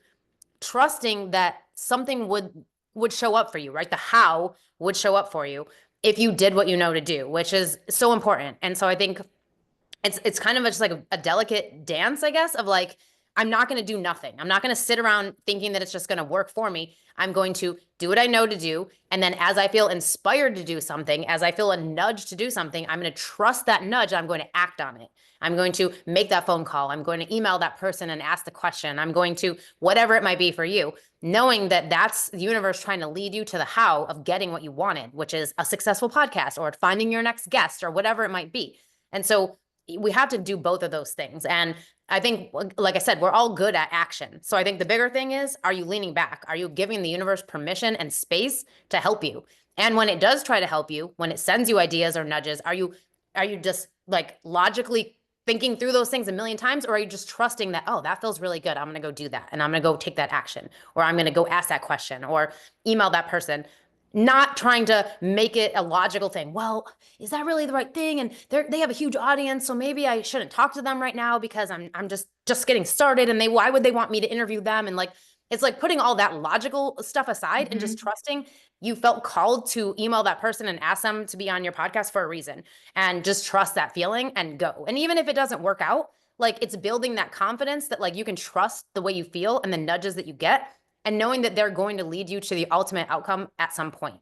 trusting that something would show up for you, right? The how would show up for you if you did what you know to do, which is so important. And so I think it's kind of just like a delicate dance, I guess, of like, I'm not going to do nothing. I'm not going to sit around thinking that it's just going to work for me. I'm going to do what I know to do. And then as I feel inspired to do something, as I feel a nudge to do something, I'm going to trust that nudge. I'm going to act on it. I'm going to make that phone call. I'm going to email that person and ask the question. I'm going to whatever it might be for you, knowing that that's the universe trying to lead you to the how of getting what you wanted, which is a successful podcast or finding your next guest or whatever it might be. And so we have to do both of those things. And I think, like I said, we're all good at action. So I think the bigger thing is, are you leaning back? Are you giving the universe permission and space to help you? And when it does try to help you, when it sends you ideas or nudges, are you just like logically thinking through those things a million times? Or are you just trusting that, oh, that feels really good, I'm going to go do that. And I'm going to go take that action, or I'm going to go ask that question or email that person, not trying to make it a logical thing. Well, is that really the right thing? And they have a huge audience, so maybe I shouldn't talk to them right now because I'm just getting started. And why would they want me to interview them? And like, it's like putting all that logical stuff aside and just trusting you felt called to email that person and ask them to be on your podcast for a reason, and just trust that feeling and go. And even if it doesn't work out, like, it's building that confidence that like you can trust the way you feel and the nudges that you get, and knowing that they're going to lead you to the ultimate outcome at some point.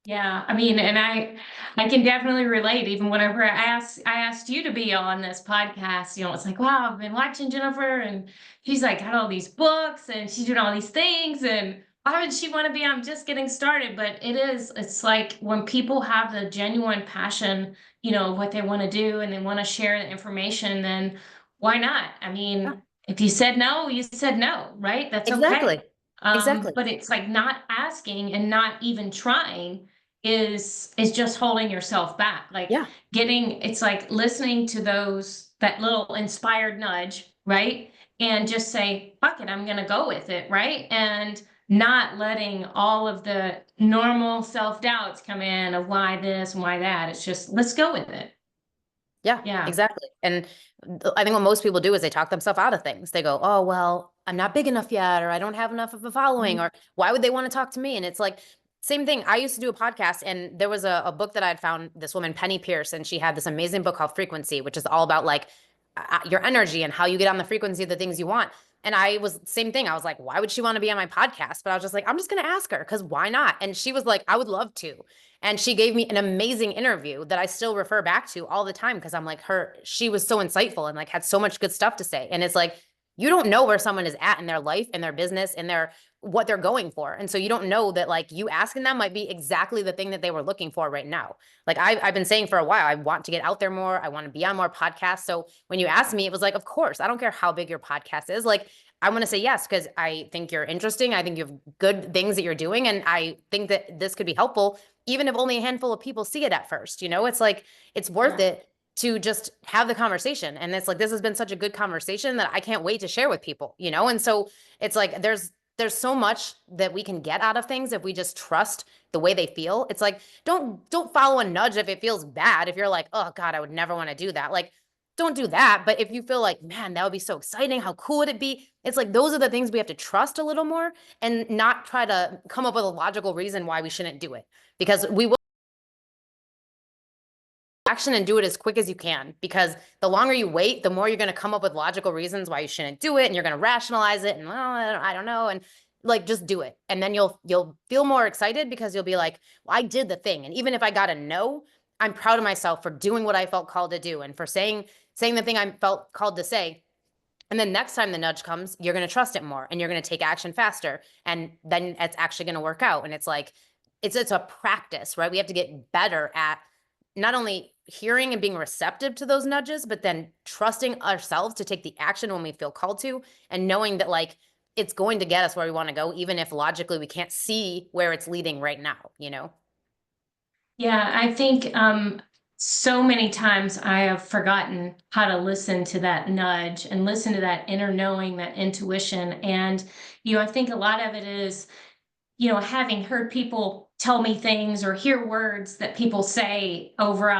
Yeah, I mean, and I can definitely relate. Even whenever I asked you to be on this podcast, it's like, wow, I've been watching Jennifer, and she's like got all these books, and she's doing all these things, and why would she want to be on? I'm just getting started. But it's like when people have the genuine passion, what they want to do, and they want to share the information, then why not? I Yeah, mean, if you said no, you said no, right? That's okay. exactly. Exactly. But it's like not asking and not even trying is just holding yourself back. Like Yeah. it's like listening to that little inspired nudge, right? And just say, fuck it, I'm gonna go with it, right? And not letting all of the normal self-doubts come in of why this and why that. It's just, let's go with it. Yeah, Yeah. exactly. And I think what most people do is they talk themselves out of things. They go, oh, well, I'm not big enough yet, or I don't have enough of a following, or why would they want to talk to me? And it's like, same thing. I used to do a podcast, and there was a book that I'd found, this woman, Penny Pierce, and she had this amazing book called Frequency, which is all about like your energy and how you get on the frequency of the things you want. And I was same thing. I was like, why would she want to be on my podcast? But I was just like, I'm just going to ask her, because why not? And she was like, I would love to. And she gave me an amazing interview that I still refer back to all the time, because I'm like, she was so insightful and like had so much good stuff to say. And it's like, you don't know where someone is at in their life, in their business, in their what they're going for. And so you don't know that like you asking them might be exactly the thing that they were looking for right now. Like I've been saying for a while, I want to get out there more. I want to be on more podcasts. So when you asked me, it was like, of course, I don't care how big your podcast is. Like, I want to say yes, because I think you're interesting. I think you have good things that you're doing. And I think that this could be helpful, even if only a handful of people see it at first. It's like, it's worth it to just have the conversation. And it's like, this has been such a good conversation that I can't wait to share with people, And so it's like, there's so much that we can get out of things if we just trust the way they feel. It's like, don't follow a nudge if it feels bad. If you're like, oh God, I would never want to do that. Like, don't do that. But if you feel like, man, that would be so exciting, how cool would it be? It's like, those are the things we have to trust a little more, and not try to come up with a logical reason why we shouldn't do it, because we will action and do it as quick as you can, because the longer you wait, the more you're going to come up with logical reasons why you shouldn't do it, and you're going to rationalize it, and, well, I don't know, and like, just do it. And then you'll feel more excited, because you'll be like, well, I did the thing. And even if I got a no, I'm proud of myself for doing what I felt called to do and for saying the thing I felt called to say. And then next time the nudge comes, you're going to trust it more and you're going to take action faster. And then it's actually going to work out. And it's like, it's a practice, right? We have to get better at not only hearing and being receptive to those nudges, but then trusting ourselves to take the action when we feel called to, and knowing that like it's going to get us where we want to go, even if logically we can't see where it's leading right now, you know? Yeah, I think so many times I have forgotten how to listen to that nudge and listen to that inner knowing, that intuition. And, I think a lot of it is, having heard people tell me things or hear words that people say over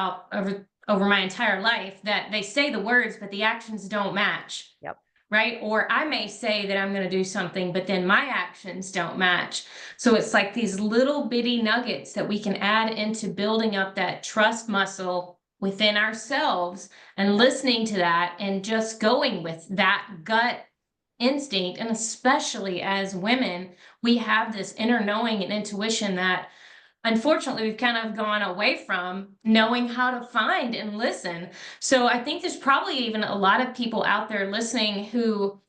my entire life, that they say the words, but the actions don't match. Yep. Right? Or I may say that I'm going to do something, but then my actions don't match. So it's like these little bitty nuggets that we can add into building up that trust muscle within ourselves and listening to that and just going with that gut instinct. And especially as women, we have this inner knowing and intuition that unfortunately we've kind of gone away from knowing how to find and listen. So I think there's probably even a lot of people out there listening who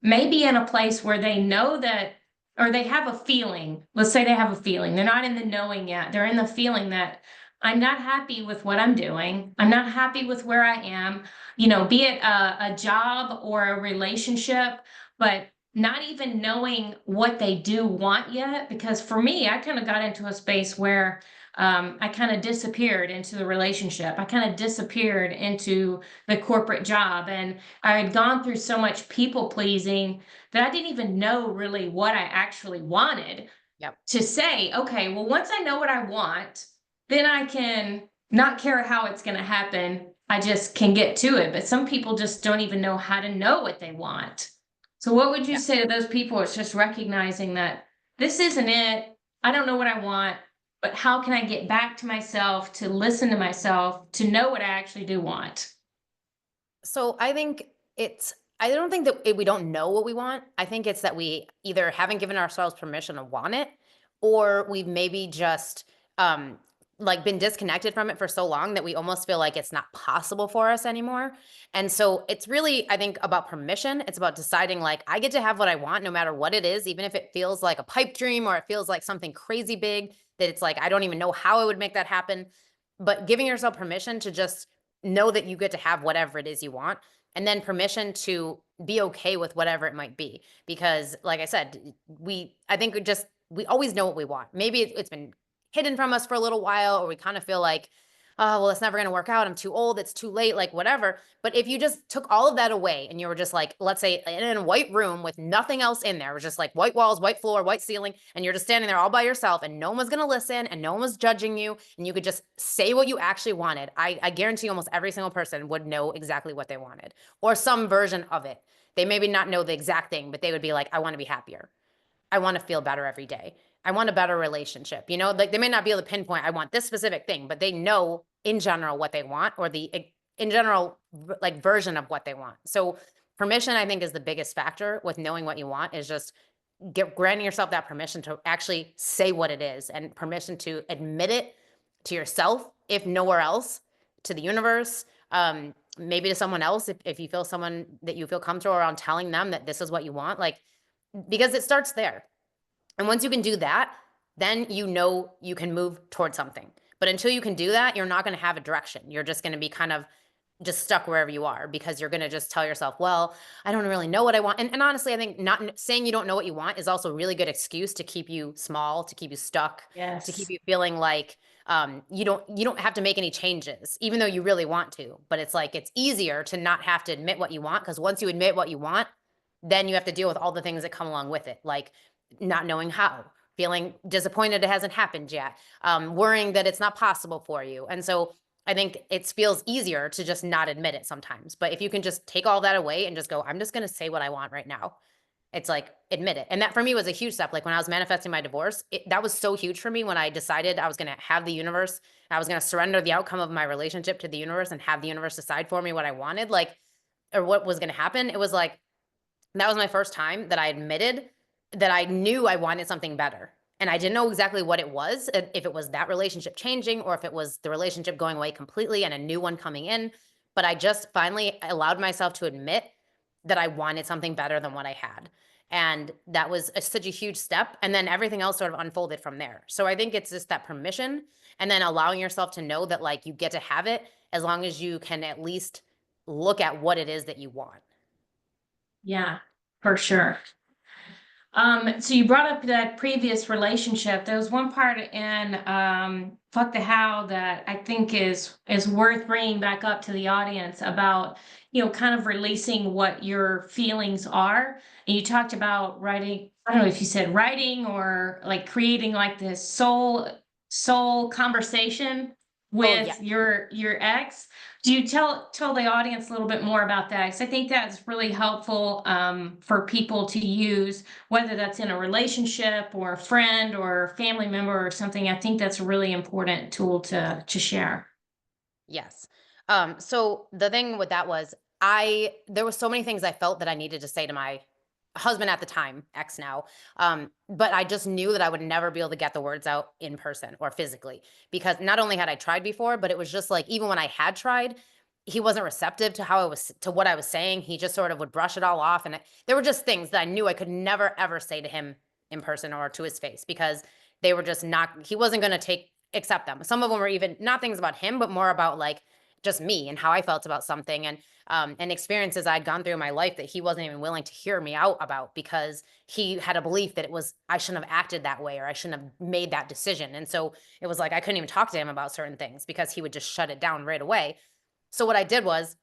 may be in a place where they know that, or they have a feeling. Let's say they have a feeling. They're not in the knowing yet. They're in the feeling that I'm not happy with what I'm doing. I'm not happy with where I am, be it a job or a relationship, but not even knowing what they do want yet. Because for me, I kind of got into a space where I kind of disappeared into the relationship. I kind of disappeared into the corporate job. And I had gone through so much people pleasing that I didn't even know really what I actually wanted, Yep. to say, okay, well, once I know what I want, then I can not care how it's going to happen. I just can get to it. But some people just don't even know how to know what they want. So, what would you Yeah. say to those people? It's just recognizing that this isn't it. I don't know what I want, but how can I get back to myself, to listen to myself, to know what I actually do want? So I think I don't think that we don't know what we want. I think it's that we either haven't given ourselves permission to want it, or we've maybe just um like been disconnected from it for so long that we almost feel like it's not possible for us anymore. And so it's really, I think, about permission. It's about deciding like I get to have what I want no matter what it is, even if it feels like a pipe dream or it feels like something crazy big that it's like I don't even know how I would make that happen. But giving yourself permission to just know that you get to have whatever it is you want, and then permission to be okay with whatever it might be, because like I said, I think we always know what we want. Maybe it's been hidden from us for a little while, or we kind of feel like, oh well, it's never going to work out, I'm too old, it's too late, like whatever. But if you just took all of that away and you were just like, let's say in a white room with nothing else in there, it was just like white walls, white floor, white ceiling, and you're just standing there all by yourself and no one was going to listen and no one was judging you, and you could just say what you actually wanted, I guarantee almost every single person would know exactly what they wanted, or some version of it. They maybe not know the exact thing, but they would be like, I want to be happier. I want to feel better every day. I want a better relationship. Like they may not be able to pinpoint, I want this specific thing, but they know in general what they want, or in general, like version of what they want. So permission, I think, is the biggest factor with knowing what you want, is just granting yourself that permission to actually say what it is, and permission to admit it to yourself, if nowhere else, to the universe, maybe to someone else, if you feel someone that you feel comfortable around telling them that this is what you want, like, because it starts there. And once you can do that, then you can move towards something. But until you can do that, you're not going to have a direction. You're just going to be kind of just stuck wherever you are, because you're going to just tell yourself, well, I don't really know what I want. And honestly, I think not saying you don't know what you want is also a really good excuse to keep you small, to keep you stuck, to keep Yes. you feeling like you don't have to make any changes, even though you really want to. But it's like it's easier to not have to admit what you want, because once you admit what you want, then you have to deal with all the things that come along with it, like not knowing how, feeling disappointed it hasn't happened yet, worrying that it's not possible for you. And so I think it feels easier to just not admit it sometimes. But if you can just take all that away and just go, I'm just going to say what I want right now. It's like, admit it. And that for me was a huge step. Like when I was manifesting my divorce, that was so huge for me when I decided I was going to have the universe, I was going to surrender the outcome of my relationship to the universe and have the universe decide for me what I wanted, like, or what was going to happen. It was like, that was my first time that I admitted that I knew I wanted something better. And I didn't know exactly what it was, if it was that relationship changing or if it was the relationship going away completely and a new one coming in. But I just finally allowed myself to admit that I wanted something better than what I had. And that was such a huge step. And then everything else sort of unfolded from there. So I think it's just that permission and then allowing yourself to know that like you get to have it as long as you can at least look at what it is that you want. Yeah, for sure. So you brought up that previous relationship. There was one part in "Fuck the How" that I think is worth bringing back up to the audience about, kind of releasing what your feelings are. And you talked about writing. I don't know if you said writing or like creating like this soul conversation Oh, yeah. with your ex. Do you tell the audience a little bit more about that? Because I think that's really helpful for people to use, whether that's in a relationship or a friend or a family member or something. I think that's a really important tool to share. Yes. So the thing with that was there were so many things I felt that I needed to say to my husband at the time, ex now. But I just knew that I would never be able to get the words out in person or physically because not only had I tried before, but it was just like even when I had tried, he wasn't receptive to how I was to what I was saying. He just sort of would brush it all off. And there were just things that I knew I could never ever say to him in person or to his face because they were just not he wasn't going to take accept them. Some of them were even not things about him, but more about like just me and how I felt about something and experiences I'd gone through in my life that he wasn't even willing to hear me out about because he had a belief that it was I shouldn't have acted that way or I shouldn't have made that decision. And so it was like I couldn't even talk to him about certain things because he would just shut it down right away. So what I did was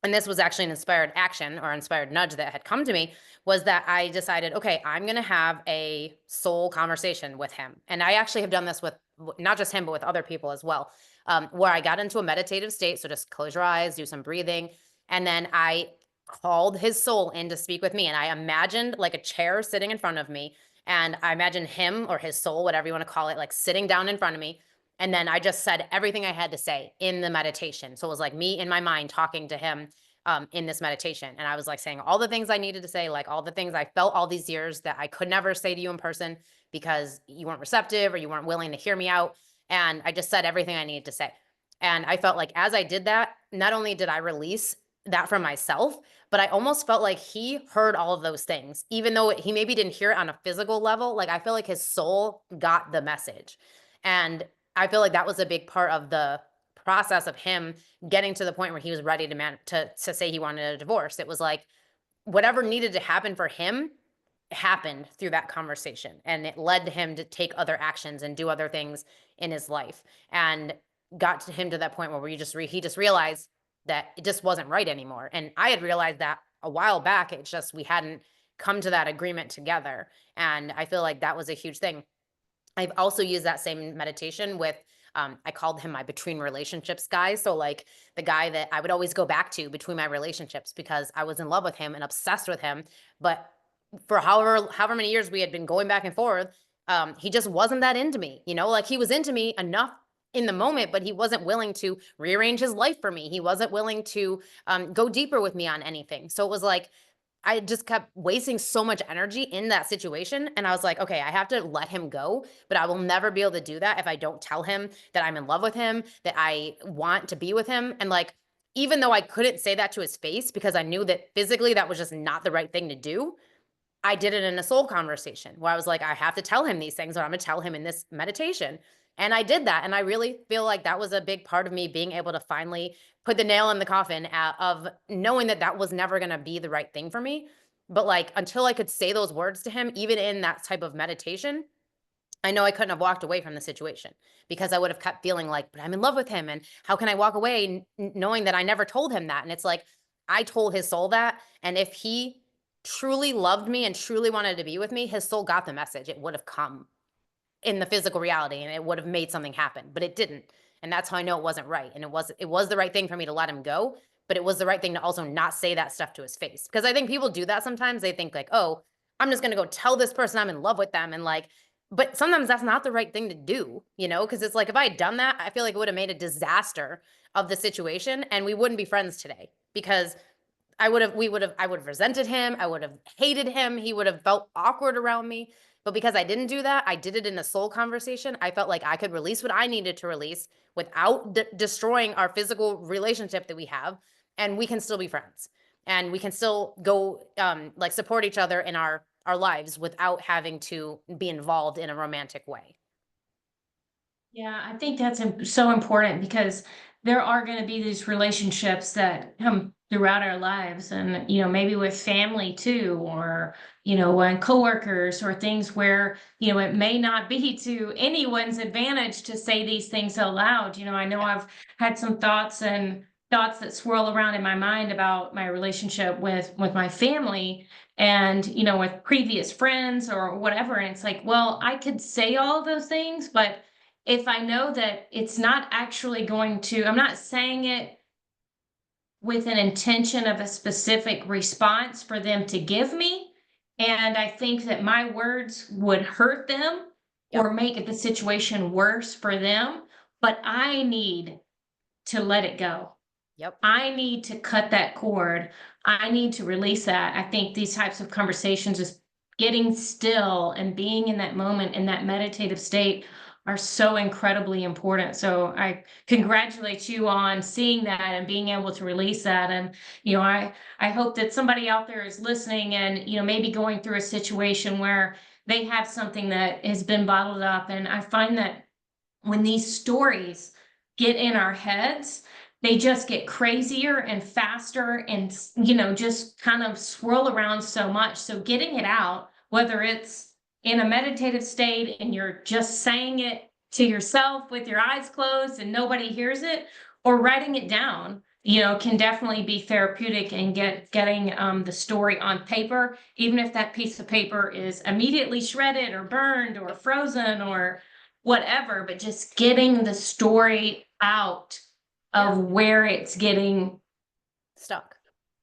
and this was actually an inspired action or inspired nudge that had come to me was that I decided, okay, I'm going to have a soul conversation with him. And I actually have done this with not just him, but with other people as well, where I got into a meditative state. So just close your eyes, do some breathing. And then I called his soul in to speak with me. And I imagined like a chair sitting in front of me. And I imagined him or his soul, whatever you want to call it, like sitting down in front of me. And then I just said everything I had to say in the meditation. So it was like me in my mind talking to him in this meditation. And I was like saying all the things I needed to say, like all the things I felt all these years that I could never say to you in person because you weren't receptive or you weren't willing to hear me out. And I just said everything I needed to say. And I felt like as I did that, not only did I release that from myself, but I almost felt like he heard all of those things, even though he maybe didn't hear it on a physical level. Like I feel like his soul got the message. And I feel like that was a big part of the process of him getting to the point where he was ready to say he wanted a divorce. It was like whatever needed to happen for him happened through that conversation and it led to him to take other actions and do other things in his life and got to him to that point where he just realized that it just wasn't right anymore. And I had realized that a while back. It's just we hadn't come to that agreement together. And I feel like that was a huge thing. I've also used that same meditation with I called him my between relationships guy. So like the guy that I would always go back to between my relationships because I was in love with him and obsessed with him. But for however many years we had been going back and forth, he just wasn't that into me. You know, like he was into me enough in the moment, but he wasn't willing to rearrange his life for me. He wasn't willing to go deeper with me on anything. So it was like I just kept wasting so much energy in that situation. And I was like, okay, I have to let him go, but I will never be able to do that if I don't tell him that I'm in love with him, that I want to be with him. And like, even though I couldn't say that to his face because I knew that physically that was just not the right thing to do, I did it in a soul conversation where I was like, I have to tell him these things or I'm going to tell him in this meditation. And I did that. And I really feel like that was a big part of me being able to finally put the nail in the coffin of knowing that that was never going to be the right thing for me. But like until I could say those words to him, even in that type of meditation, I know I couldn't have walked away from the situation because I would have kept feeling like, but I'm in love with him. And how can I walk away knowing that I never told him that? And it's like, I told his soul that. And if he truly loved me and truly wanted to be with me, his soul got the message. It would have come in the physical reality and it would have made something happen, but it didn't. And that's how I know it wasn't right. And it was the right thing for me to let him go, but it was the right thing to also not say that stuff to his face. Because I think people do that sometimes. They think like, "Oh, I'm just going to go tell this person I'm in love with them." And like but sometimes that's not the right thing to do, because it's like if I had done that, I feel like it would have made a disaster of the situation and we wouldn't be friends today because I would have resented him. I would have hated him. He would have felt awkward around me But because I didn't do that, I did it in a soul conversation. I felt like I could release what I needed to release without destroying our physical relationship that we have, and we can still be friends, and we can still go like support each other in our lives without having to be involved in a romantic way. Yeah, I think that's so important because there are going to be these relationships that come throughout our lives, and maybe with family too, or when coworkers or things where it may not be to anyone's advantage to say these things out loud. I know Yeah. I've had some thoughts that swirl around in my mind about my relationship with my family, and with previous friends or whatever, and it's like, well, I could say all of those things, but if I know that it's not actually going to, I'm not saying it with an intention of a specific response for them to give me. And I think that my words would hurt them Yep. or make the situation worse for them. But I need to let it go. Yep. I need to cut that cord. I need to release that. I think these types of conversations, just getting still and being in that moment, in that meditative state, are so incredibly important. So I Yeah. congratulate you on seeing that and being able to release that. And I hope that somebody out there is listening and maybe going through a situation where they have something that has been bottled up. And I find that when these stories get in our heads, they just get crazier and faster and, just kind of swirl around so much. So getting it out, whether it's in a meditative state and you're just saying it to yourself with your eyes closed and nobody hears it, or writing it down, can definitely be therapeutic and getting the story on paper, even if that piece of paper is immediately shredded or burned or Yep. frozen or whatever, but just getting the story out Yeah. of where it's getting Stuck.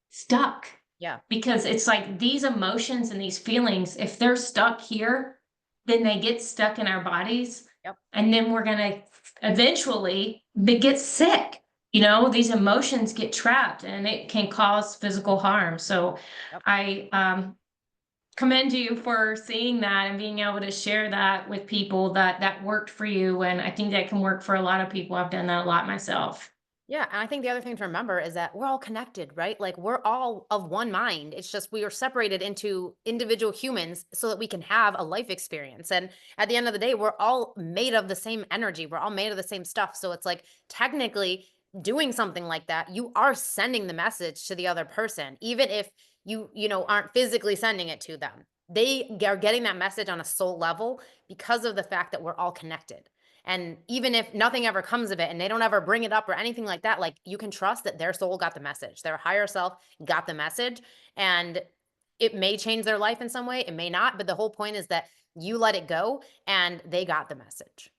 stuck. Yeah. Because it's like these emotions and these feelings, if they're stuck here, then they get stuck in our bodies. Yep. And then we're going to eventually get sick. These emotions get trapped and it can cause physical harm. So Yep. I commend you for seeing that and being able to share that with people that worked for you. And I think that can work for a lot of people. I've done that a lot myself. Yeah, and I think the other thing to remember is that we're all connected, right? Like we're all of one mind. It's just we are separated into individual humans so that we can have a life experience. And at the end of the day, we're all made of the same energy. We're all made of the same stuff. So it's like technically doing something like that, you are sending the message to the other person, even if you aren't physically sending it to them. They are getting that message on a soul level because of the fact that we're all connected. And even if nothing ever comes of it and they don't ever bring it up or anything like that, like you can trust that their soul got the message. Their higher self got the message. And it may change their life in some way, it may not. But the whole point is that you let it go and they got the message.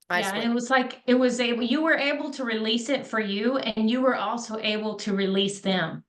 I Yeah, and it swear. was like it was able you were able to release it for you, and you were also able to release them.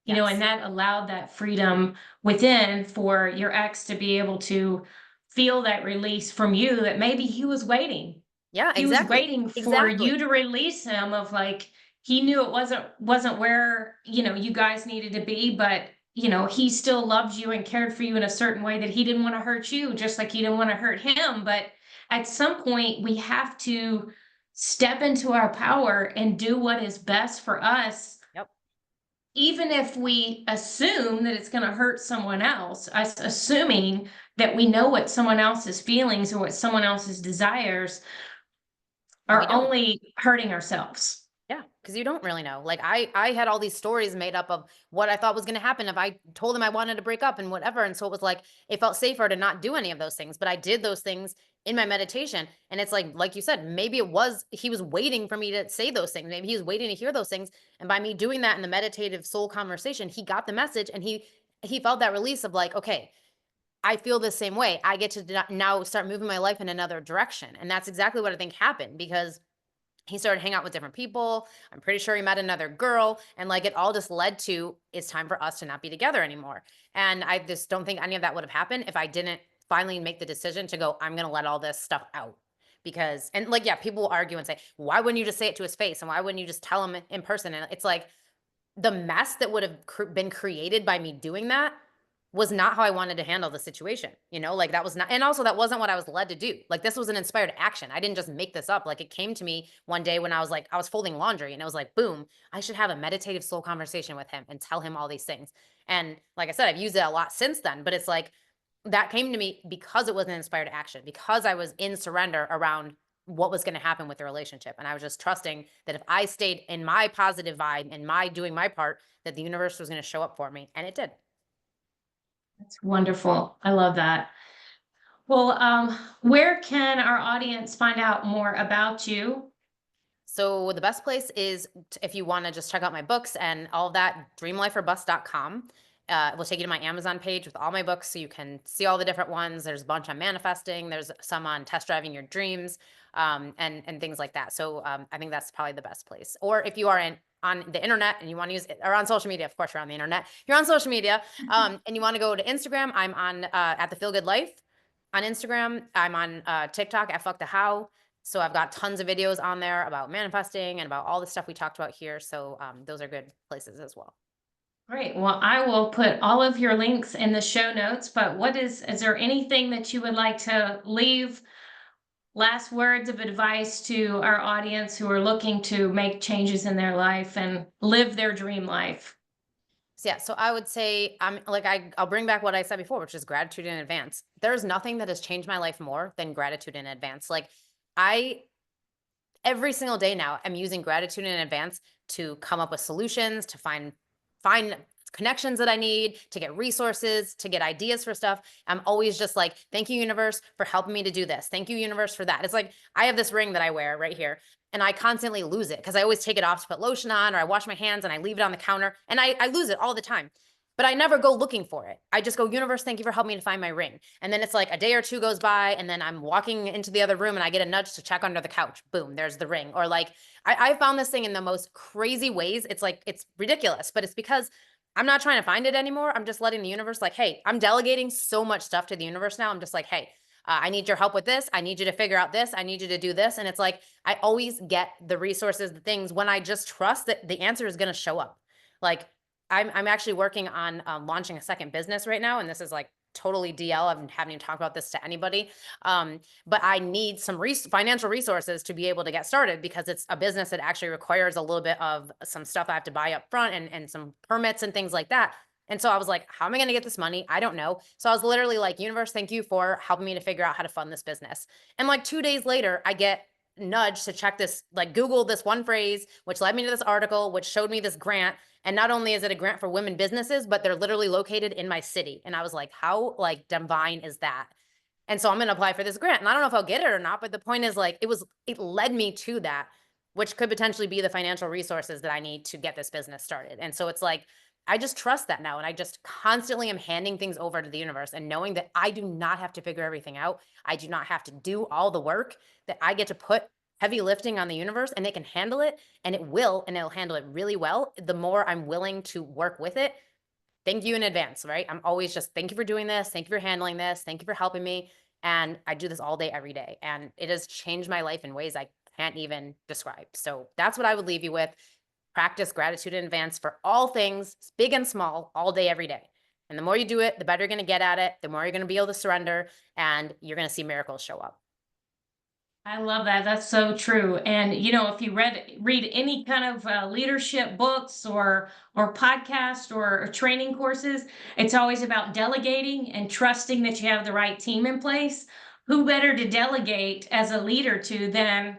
And Yes. that allowed that freedom within for your ex to be able to feel that release from you, that maybe he was waiting. Yeah, He was exactly. waiting for you Exactly. to release him, of like, he knew it wasn't where, you guys needed to be, but he still loved you and cared for you in a certain way, that he didn't want to hurt you, just like he didn't want to hurt him. But at some point we have to step into our power and do what is best for us, Yep. even if we assume that it's going to hurt someone else, us assuming that we know what someone else's feelings or what someone else's desires And we are, don't. only hurting ourselves. Yeah, because you don't really know. Like I had all these stories made up of what I thought was gonna happen if I told him I wanted to break up and whatever. And so it was like it felt safer to not do any of those things. But I did those things in my meditation. And it's like you said, maybe it was he was waiting for me to say those things. Maybe he was waiting to hear those things. And by me doing that in the meditative soul conversation, he got the message and he felt that release of like, okay, I feel the same way. I get to now start moving my life in another direction. And that's exactly what I think happened because he started hanging out with different people. I'm pretty sure he met another girl. And like it all just led to it's time for us to not be together anymore. And I just don't think any of that would have happened if I didn't finally make the decision to go, I'm going to let all this stuff out. Because, and like, yeah, people will argue and say, why wouldn't you just say it to his face? And why wouldn't you just tell him in person? And it's like the mess that would have been created by me doing that was not how I wanted to handle the situation. Like that was not, and also that wasn't what I was led to do. Like this was an inspired action. I didn't just make this up. Like it came to me one day when I was folding laundry and it was like, boom, I should have a meditative, slow conversation with him and tell him all these things. And like I said, I've used it a lot since then, but it's like that came to me because it was an inspired action, because I was in surrender around what was going to happen with the relationship. And I was just trusting that if I stayed in my positive vibe and my doing my part, that the universe was going to show up for me. And it did. That's wonderful. I love that. Well, where can our audience find out more about you? So the best place is if you want to just check out my books and all of that, dreamliferbust.com. It will take you to my Amazon page with all my books so you can see all the different ones. There's a bunch on manifesting, there's some on test driving your dreams, and things like that. So I think that's probably the best place. Or if you are on the internet and you want to use it, or on social media, of course, you're on the internet. If you're on social media and you want to go to Instagram, I'm on at the Feel Good Life on Instagram. I'm on TikTok at Fuck the How. So I've got tons of videos on there about manifesting and about all the stuff we talked about here. So those are good places as well. Great. Well, I will put all of your links in the show notes, but is there anything that you would like to leave, last words of advice to our audience who are looking to make changes in their life and live their dream life? So yeah, so I would say I'll bring back what I said before, which is gratitude in advance. There's nothing that has changed my life more than gratitude in advance. Like I every single day now I'm using gratitude in advance to come up with solutions, to find connections that I need, to get resources, to get ideas for stuff. I'm always just like, thank you, universe, for helping me to do this. Thank you, universe, for that. It's like I have this ring that I wear right here, and I constantly lose it because I always take it off to put lotion on, or I wash my hands and I leave it on the counter, and I lose it all the time. But I never go looking for it. I just go, universe, thank you for helping me to find my ring. And then it's like a day or two goes by, and then I'm walking into the other room and I get a nudge to check under the couch. Boom, there's the ring. Or like I found this thing in the most crazy ways. It's like, it's ridiculous, but it's because I'm not trying to find it anymore. I'm just letting the universe, like, hey, I'm delegating so much stuff to the universe now. I'm just like, hey, I need your help with this. I need you to figure out this. I need you to do this. And it's like, I always get the resources, the things when I just trust that the answer is going to show up. Like, I'm actually working on launching a second business right now. And this is like totally DL. I haven't even talked about this to anybody. But I need some financial resources to be able to get started because it's a business that actually requires a little bit of some stuff I have to buy up front and some permits and things like that. And so I was like, how am I going to get this money? I don't know. So I was literally like, universe, thank you for helping me to figure out how to fund this business. And like 2 days later, I get nudge to check this, like Google this one phrase, which led me to this article, which showed me this grant. And not only is it a grant for women businesses, but they're literally located in my city. And I was like, how like divine is that? And so I'm going to apply for this grant. And I don't know if I'll get it or not, but the point is like, it led me to that, which could potentially be the financial resources that I need to get this business started. And so it's like, I just trust that now. And I just constantly am handing things over to the universe and knowing that I do not have to figure everything out. I do not have to do all the work, that I get to put heavy lifting on the universe and they can handle it, and it'll handle it really well. The more I'm willing to work with it, thank you in advance, right? I'm always just, thank you for doing this. Thank you for handling this. Thank you for helping me. And I do this all day, every day. And it has changed my life in ways I can't even describe. So that's what I would leave you with. Practice gratitude in advance for all things, big and small, all day, every day. And the more you do it, the better you're going to get at it. The more you're going to be able to surrender, and you're going to see miracles show up. I love that. That's so true. And if you read any kind of leadership books or podcast or training courses, it's always about delegating and trusting that you have the right team in place. Who better to delegate as a leader to than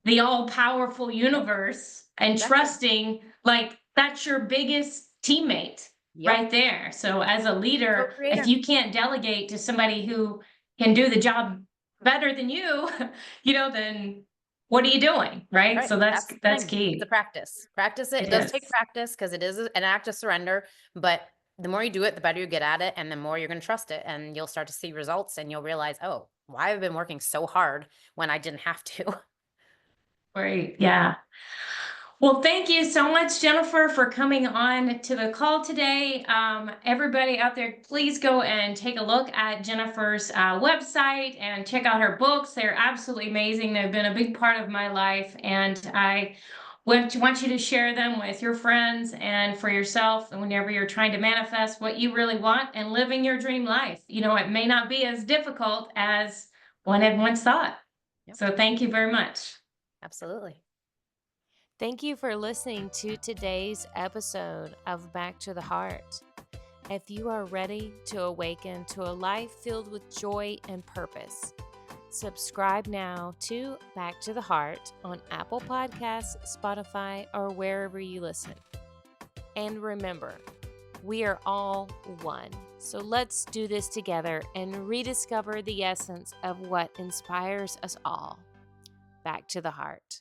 the all-powerful universe, and Exactly. trusting like that's your biggest teammate Yep. right there. So as a leader, if Co-creator. you can't delegate to somebody who can do the job better than you, then what are you doing? Right. Right. So That's the that's thing. It's a key. practice. Practice it. It It does take is. practice because it is an act of surrender. But the more you do it, the better you get at it, and the more you're going to trust it, and you'll start to see results, and you'll realize, oh, why have I been working so hard when I didn't have to? Great. Yeah. Well, thank you so much, Jennifer, for coming on to the call today. Everybody out there, please go and take a look at Jennifer's website and check out her books. They're absolutely amazing. They've been a big part of my life, and I want you to share them with your friends and for yourself, and whenever you're trying to manifest what you really want and living your dream life. It may not be as difficult as one had once thought. Yep. So thank you very much. Absolutely. Thank you for listening to today's episode of Back to the Heart. If you are ready to awaken to a life filled with joy and purpose, subscribe now to Back to the Heart on Apple Podcasts, Spotify, or wherever you listen. And remember, we are all one. So let's do this together and rediscover the essence of what inspires us all. Back to the Heart.